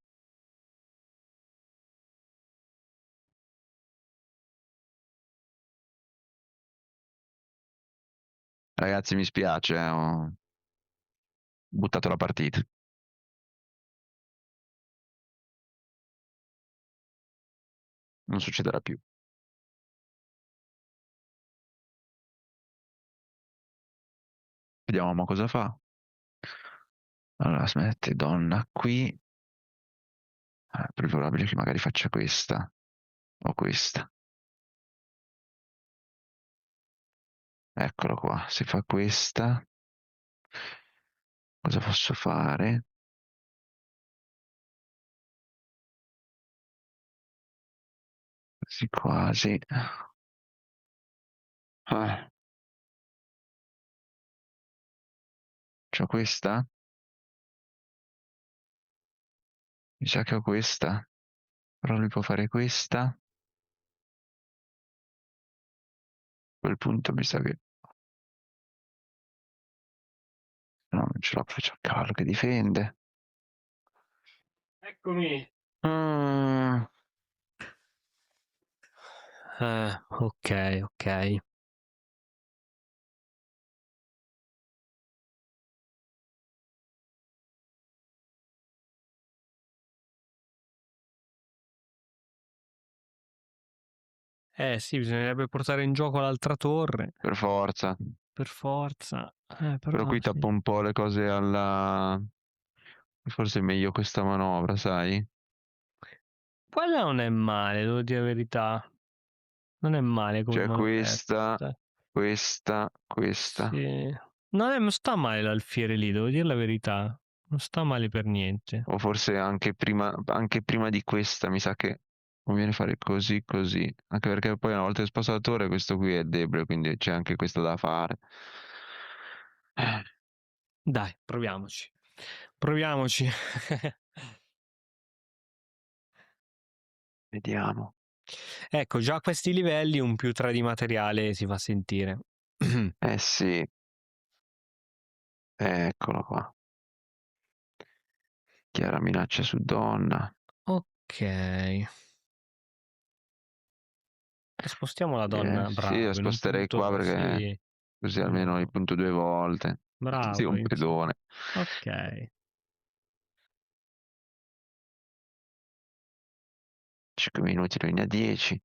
Ragazzi, mi spiace, ho buttato la partita. Non succederà più. Vediamo mo cosa fa. Allora, smette, donna qui. È più probabile che magari faccia questa o questa. Eccolo qua, se fa questa, cosa posso fare? Quasi quasi. Ah, c'ho questa? Mi sa che ho questa. Però lui può fare questa. A quel punto mi sa che... No, non ce la faccio a cavallo che difende. Eccomi. Ah, Ok, ok. Sì, bisognerebbe portare in gioco l'altra torre, per forza. per forza. Però Però qui sì. tappo un po' le cose alla... Forse è meglio questa manovra, sai? Quella non è male, devo dire la verità. Non è male come Cioè questa, manovretta. questa, questa. Sì. Non sta male l'alfiere lì, devo dire la verità. Non sta male per niente. O forse anche prima di questa mi sa che conviene fare così così. Anche perché poi una volta che sposto la torre questo qui è debole, quindi c'è anche questo da fare. Dai, proviamoci. Proviamoci. Vediamo. Ecco, già a questi livelli un +3 di materiale si fa sentire. Eh sì. Eccolo qua. Chiara minaccia su donna. Ok. E spostiamo la donna, Sì, la bravo, in un sposterei qua punto, perché sì, così almeno il punto 2 volte. Sì, bravo. un pedone. Ok. 5 minuti, linea 10.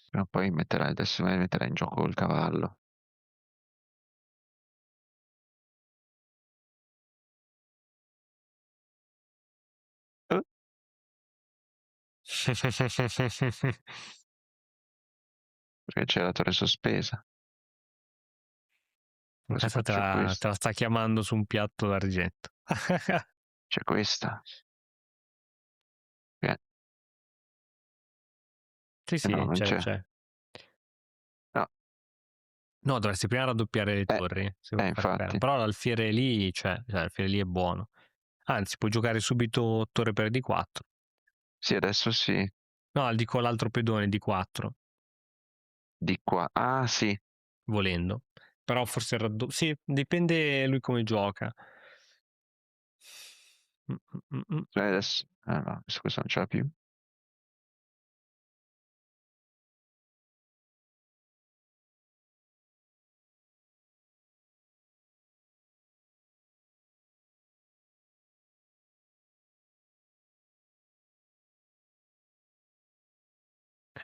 Però poi adesso metterai in gioco il cavallo. Perché c'è la torre sospesa. Adesso Questa faccio questo. te la sta chiamando su un piatto d'argento. C'è questa. Sì, No, non c'è. c'è. No. No, dovresti prima raddoppiare le torri, se vuoi fare bene. Infatti. Però l'alfiere lì, l'alfiere lì è buono. Anzi, puoi giocare subito torre per D4. Sì, adesso sì. No, dico l'altro pedone D4, Di qua. Ah, sì. volendo. Però forse sì, dipende lui come gioca. Adesso. Ah no, questo non ce l'ha più.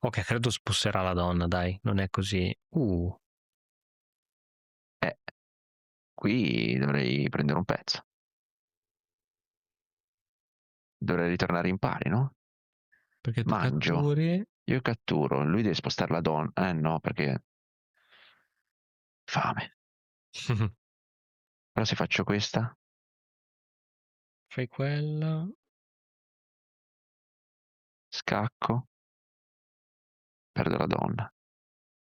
Ok, credo sposserà la donna, dai, non è così. Qui dovrei prendere un pezzo. Dovrei ritornare in pari, no? Perché tu Mangio. catturi. Io catturo. Lui deve spostare la donna. No, perché... Fame. Però se faccio questa... Fai quella. Scacco. Perdo la donna.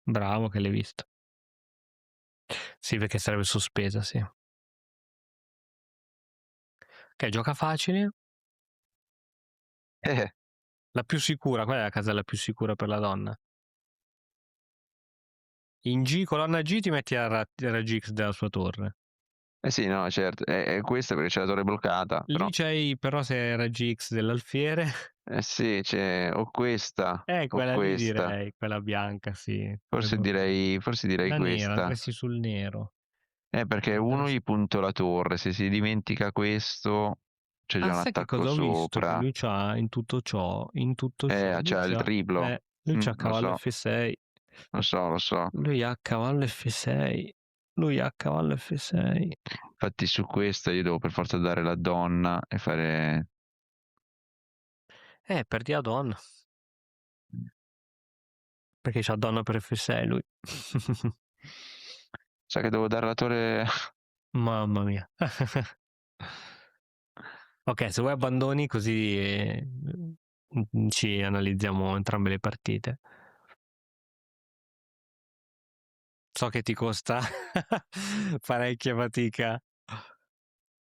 Bravo che l'hai visto. Sì, perché sarebbe sospesa, sì. Ok, gioca facile. La più sicura, qual è la casella più sicura per la donna? In G, colonna G, ti metti a raggi X della sua torre. Sì, no, certo. È questa perché c'è la torre bloccata. Però... Lì c'hai, però, se è raggi X dell'alfiere. Sì, c'è o questa o Quella lì questa. direi, quella bianca, sì. Forse direi La nera, questa. andresti sul nero. Perché uno gli punto la torre. Se si dimentica questo, c'è già un Sai che attacco cosa ho visto? Che sopra. lui c'ha in tutto ciò, lui C'è il c'ha, triplo. lui c'ha Lo cavallo so, F6. lo so. Lui ha cavallo F6. Lui ha cavallo F6. Infatti su questa io devo per forza dare la donna e fare... Perdi la donna. Perché c'ha donna per F6 lui. Sa che devo dare la torre... Mamma mia. Ok, se vuoi abbandoni così ci analizziamo entrambe le partite. So che ti costa parecchia fatica.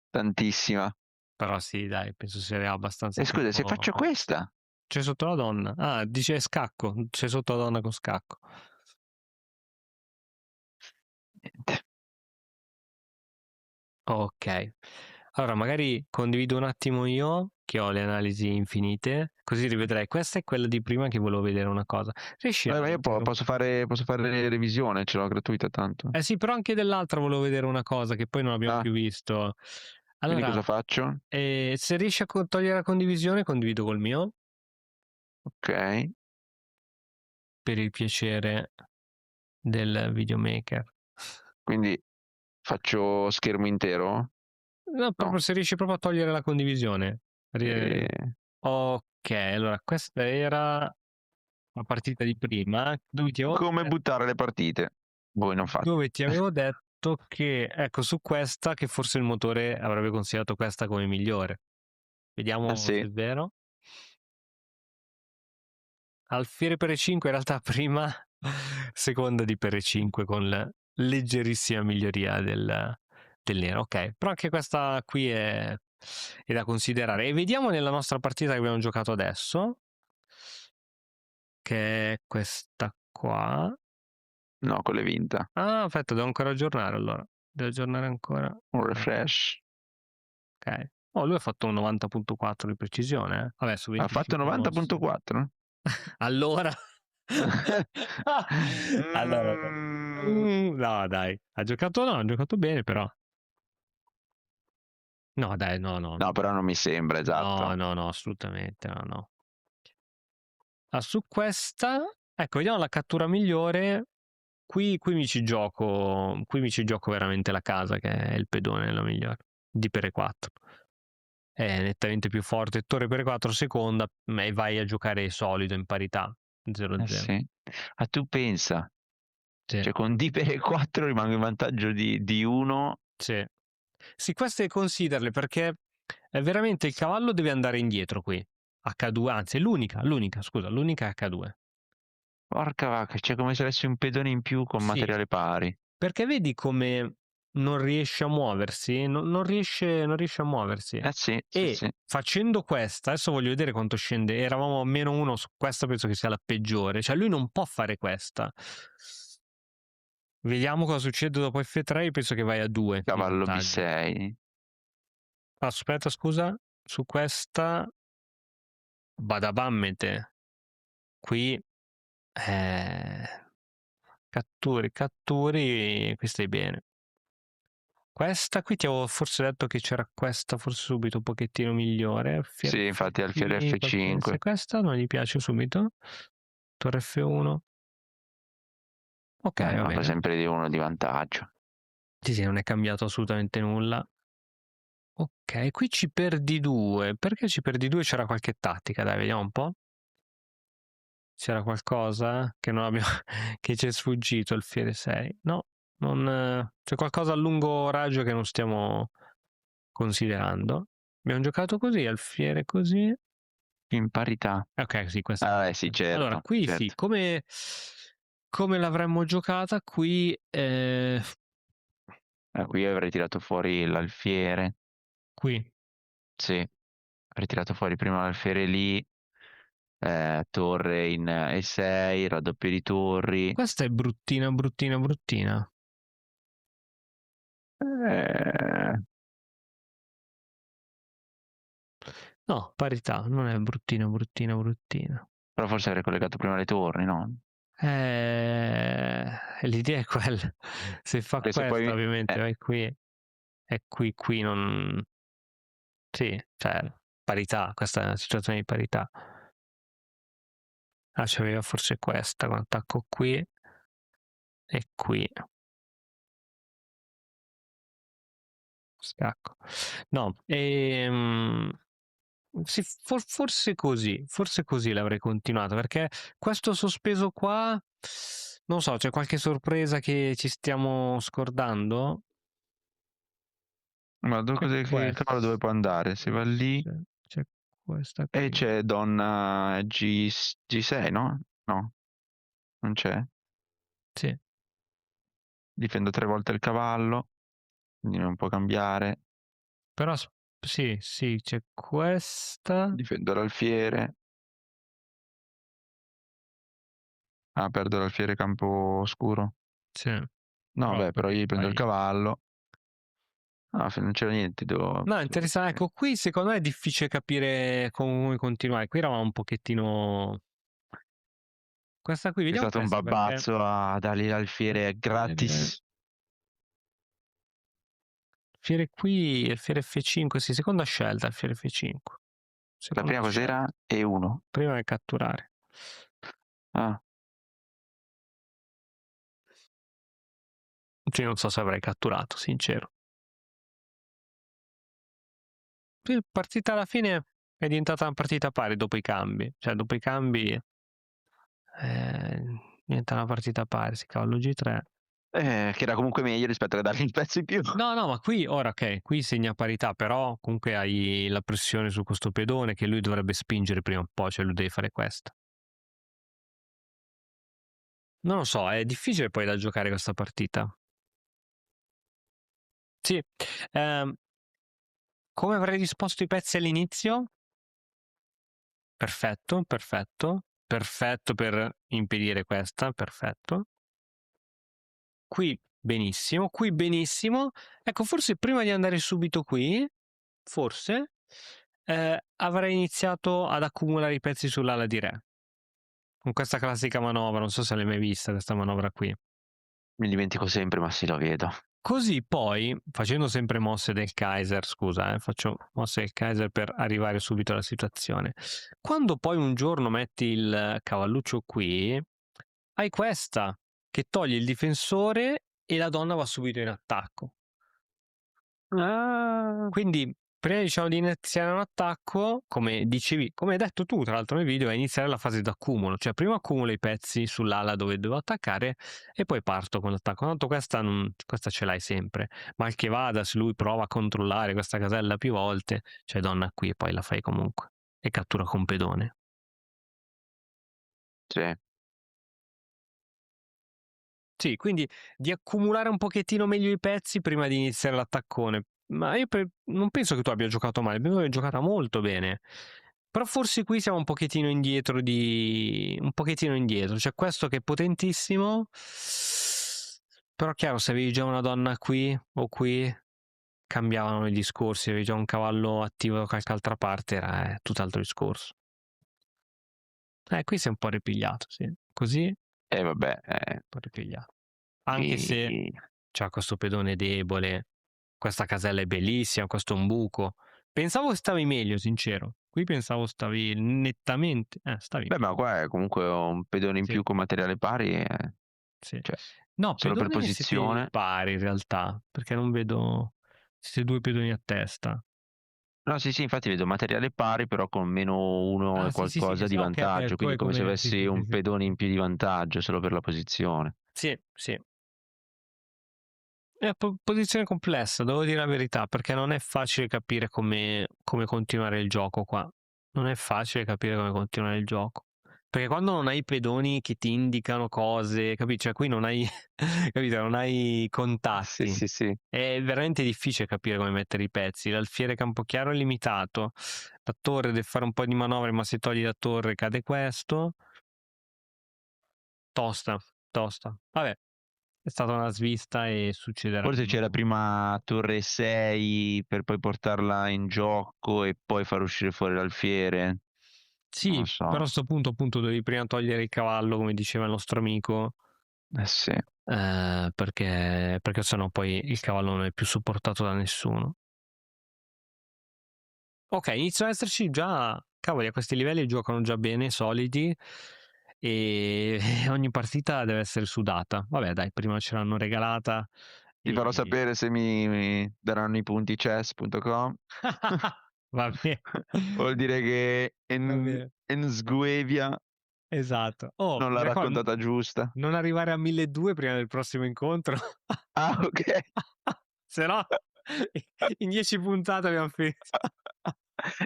Tantissima. Però sì, dai, penso sia abbastanza Scusa, se faccio questa... C'è sotto la donna. Ah, dice scacco. C'è sotto la donna con scacco. Niente. Ok. Allora, magari condivido un attimo io, che ho le analisi infinite, così rivedrai. Questa è quella di prima che volevo vedere una cosa. Riesci a... Ma io posso fare revisione, ce l'ho gratuita tanto. Sì, però anche dell'altra volevo vedere una cosa che poi non abbiamo più visto. Quindi Allora, cosa faccio? se riesci a togliere la condivisione, condivido col mio. Ok. Per il piacere del videomaker. Quindi faccio schermo intero? No, proprio se riesci proprio a togliere la condivisione. Eh, Ok, allora questa era la partita di prima, dove ti avevo Come detto- buttare le partite. Voi non fate. dove ti avevo detto che, ecco, su questa, che forse il motore avrebbe considerato questa come migliore. Vediamo Sì. se è vero. Alfiere per E5 in realtà prima, seconda di per E5 con la leggerissima miglioria del nero. Ok, però anche questa qui è da considerare. E vediamo nella nostra partita che abbiamo giocato adesso, che è questa qua. No, con le vinta. Ah, aspetta, devo ancora aggiornare allora. Devo aggiornare ancora. Un refresh. Ok. Oh, lui ha fatto un 90.4 di precisione. Vabbè, su Ha fatto 25 mosse. 90.4? Allora. Allora. No, dai. Ha giocato, no, ha giocato bene, però. No, dai, no. No, però non mi sembra, esatto. No, assolutamente, no. Ah, su questa, ecco, vediamo la cattura migliore. Qui mi ci gioco veramente la casa, che è il pedone la migliore. Di per E4. È nettamente più forte. Torre per E4 seconda, e vai a giocare solido in parità. 0-0. Sì. Ah, tu pensa. Sì. Cioè con D per E4 rimango in vantaggio di 1. Sì. Sì, queste considerle perché veramente il cavallo deve andare indietro qui. H2, anzi, l'unica è H2. Porca vacca, c'è come se avessi un pedone in più con Sì, materiale pari. perché vedi come non riesce a muoversi? Non riesce a muoversi. Sì, E sì. facendo questa, adesso voglio vedere quanto scende. Eravamo a -1 su questa, penso che sia la peggiore. Cioè lui non può fare questa. Vediamo cosa succede dopo F3, io penso che vai a 2 di Cavallo vantaggio. B6. Aspetta, scusa, su questa Badabammete. Qui catturi, qui stai bene. Questa qui ti avevo forse detto che c'era questa forse subito un pochettino migliore. Sì, infatti alfiere F5. Se questa non gli piace subito, torre F1. Ok, va Ma bene. sempre di 1 di vantaggio. Sì, non è cambiato assolutamente nulla. Ok, qui ci perdi 2. Perché ci perdi 2? C'era qualche tattica, dai, vediamo un po'. C'era qualcosa che non abbiamo che ci è sfuggito alfiere 6. No, non c'è qualcosa a lungo raggio che non stiamo considerando. Abbiamo giocato così, alfiere così. In parità. Ok, sì, questa. Sì, certo. Allora, qui certo. sì, come l'avremmo giocata qui Qui avrei tirato fuori l'alfiere. qui. Sì, avrei tirato fuori prima l'alfiere lì. Torre in E6, raddoppio di torri. Questa è bruttina. Eh, No, parità, non è bruttina. Però forse avrei collegato prima le torri, no? L'idea è quella. Se fa Perché se questa, poi ovviamente, vai qui. E qui non. Sì, cioè, parità, questa è una situazione di parità. Ah, c'aveva forse questa, con attacco qui e qui. Scacco. No, sì, forse così l'avrei continuato, perché questo sospeso qua, non so, c'è qualche sorpresa che ci stiamo scordando? Ma il cavallo dove può andare? Se va lì C'è questa e qui. c'è donna G6, no? No, non c'è. Sì, Difendo 3 volte il cavallo, quindi non può cambiare. però sì, c'è questa. Difendo l'alfiere. Ah, perdo l'alfiere campo oscuro. Sì. No, però io prendo il cavallo. Ah, non c'era niente. No, interessante. Ecco, qui secondo me è difficile capire come continuare. Qui eravamo un pochettino. Questa qui, È vediamo stato un questa perché. babbazzo a dargli l'alfiere gratis. Fiere qui, il fiere F5, sì, seconda scelta, il fiere F5. La prima cos'era? E1. Prima è catturare. Ah, Sì, non so se avrei catturato, sincero. Sì, partita alla fine è diventata una partita pari dopo i cambi. Cioè, dopo i cambi Diventa una partita pari, sì, cavallo G3. Che era comunque meglio rispetto a dargli il pezzo in più. No, no, ma qui ora okay, qui segna parità, però comunque hai la pressione su questo pedone che lui dovrebbe spingere prima o poi, cioè lui deve fare questa. Non lo so, è difficile poi da giocare questa partita. Sì, come avrei disposto i pezzi all'inizio? Perfetto, perfetto, perfetto per impedire questa, perfetto. Qui benissimo, qui benissimo. Ecco, forse prima di andare subito qui, forse, avrei iniziato ad accumulare i pezzi sull'ala di re. Con questa classica manovra, non so se l'hai mai vista questa manovra qui. Mi dimentico sempre, ma sì, lo vedo. Così poi, facendo sempre mosse del Kaiser, scusa, faccio mosse del Kaiser per arrivare subito alla situazione. Quando poi un giorno metti il cavalluccio qui, hai questa che toglie il difensore e la donna va subito in attacco. Ah. Quindi, prima diciamo di iniziare un attacco, come dicevi, come hai detto tu tra l'altro nel video, è iniziare la fase d'accumulo, cioè prima accumulo i pezzi sull'ala dove devo attaccare e poi parto con l'attacco. Tanto questa ce l'hai sempre, mal che vada, se lui prova a controllare questa casella più volte, c'è donna qui e poi la fai comunque e cattura con pedone. Sì. Sì, quindi di accumulare un pochettino meglio i pezzi prima di iniziare l'attaccone. Ma io non penso che tu abbia giocato male, penso che abbia giocata molto bene. Però forse qui siamo un pochettino indietro un pochettino indietro. C'è questo che è potentissimo. Però chiaro, se avevi già una donna qui o qui, cambiavano i discorsi. Se avevi già un cavallo attivo da qualche altra parte, era tutt'altro discorso. Qui si è un po' ripigliato, sì. Così, Vabbè. un po' ripigliato. Anche se c'ha questo pedone debole, questa casella è bellissima, questo è un buco. Pensavo stavi meglio, sincero. Qui pensavo stavi nettamente. Stavi Beh, ma meglio. qua è comunque un pedone in Sì, più con materiale pari, sì. cioè, No, solo per pedone siete posizione. pari in realtà, perché non vedo. Siete due pedoni a testa. No, sì, infatti vedo materiale pari, però con -1 e Ah, sì, sì, sì. qualcosa di Ok, ok. vantaggio, quindi come se Sì, avessi sì, sì, un sì. pedone in più di vantaggio solo per la posizione. Sì, sì. È posizione complessa, devo dire la verità, perché non è facile capire come continuare il gioco qua. Non è facile capire come continuare il gioco. Perché quando non hai i pedoni che ti indicano cose, capisci? Cioè qui non hai, capito? Non hai Sì, contatti. sì, sì. È veramente difficile capire come mettere i pezzi. L'alfiere Campochiaro è limitato. La torre deve fare un po' di manovre, ma se togli la torre cade questo. Tosta, tosta. Vabbè, è stata una svista e succederà Forse di c'era nuovo. prima torre 6 per poi portarla in gioco e poi far uscire fuori l'alfiere. Non Sì, lo so. però a sto punto appunto devi prima togliere il cavallo, come diceva il nostro amico, Sì. perché sennò poi il cavallo non è più supportato da nessuno. Ok, iniziano ad esserci già, cavoli, a questi livelli giocano già bene, solidi, e ogni partita deve essere sudata. Vabbè, dai, prima ce l'hanno regalata. Ti farò E... sapere se mi daranno i punti chess.com. Va bene, Vuol dire che va bene, Ensguevia esatto. Oh, non mi l'ha raccomando, raccontata giusta. non arrivare a 1200 prima del prossimo incontro. Ah, ok. Se no, in 10 puntate abbiamo finito.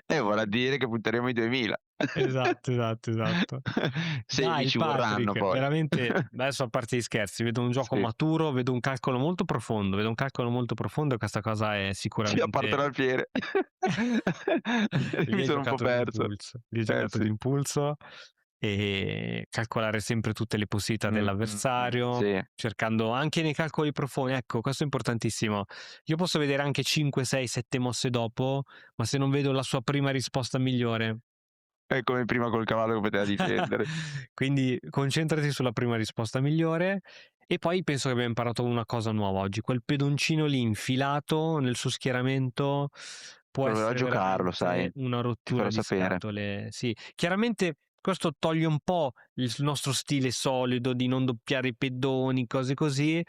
Vorrà dire che punteremo i 2000. Esatto, esatto, esatto. 16 Dai ci vorranno Patrick, poi. veramente, adesso a parte gli scherzi, vedo un gioco Sì. maturo, vedo un calcolo molto profondo, e questa cosa è Sì, a parte sicuramente... l'alfiere. Lì Mi hai sono un po' giocato perso. d'impulso, lì hai giocato Sì. d'impulso e calcolare sempre tutte le possibilità dell'avversario, Sì. cercando anche nei calcoli profondi, ecco, questo è importantissimo. Io posso vedere anche 5, 6, 7 mosse dopo, ma se non vedo la sua prima risposta migliore. È come prima col cavallo che poteva difendere. Quindi concentrati sulla prima risposta migliore e poi penso che abbiamo imparato una cosa nuova oggi, quel pedoncino lì infilato nel suo schieramento può Proverò a essere giocarlo, sai. veramente una Ti rottura farò di sapere. scatole. Sì, chiaramente questo toglie un po' il nostro stile solido di non doppiare i pedoni, cose così,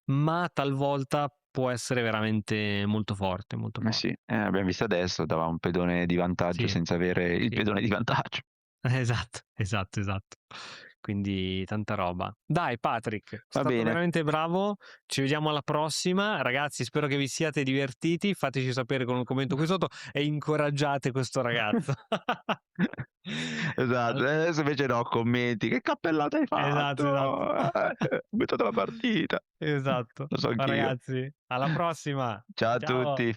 ma talvolta può essere veramente molto forte, molto forte. Sì, abbiamo visto adesso, dava un pedone di vantaggio Sì, senza avere il sì. pedone di vantaggio. Esatto, esatto, esatto. quindi tanta roba. Dai Patrick, sei Va stato bene. veramente bravo, ci vediamo alla prossima. Ragazzi, spero che vi siate divertiti, fateci sapere con un commento qui sotto e incoraggiate questo ragazzo. Esatto, adesso invece no, commenti, che cappellata hai Esatto, esatto. fatto? Ho buttato la partita. Esatto. Lo so Ma anch'io. ragazzi, alla prossima. Ciao a Ciao. tutti.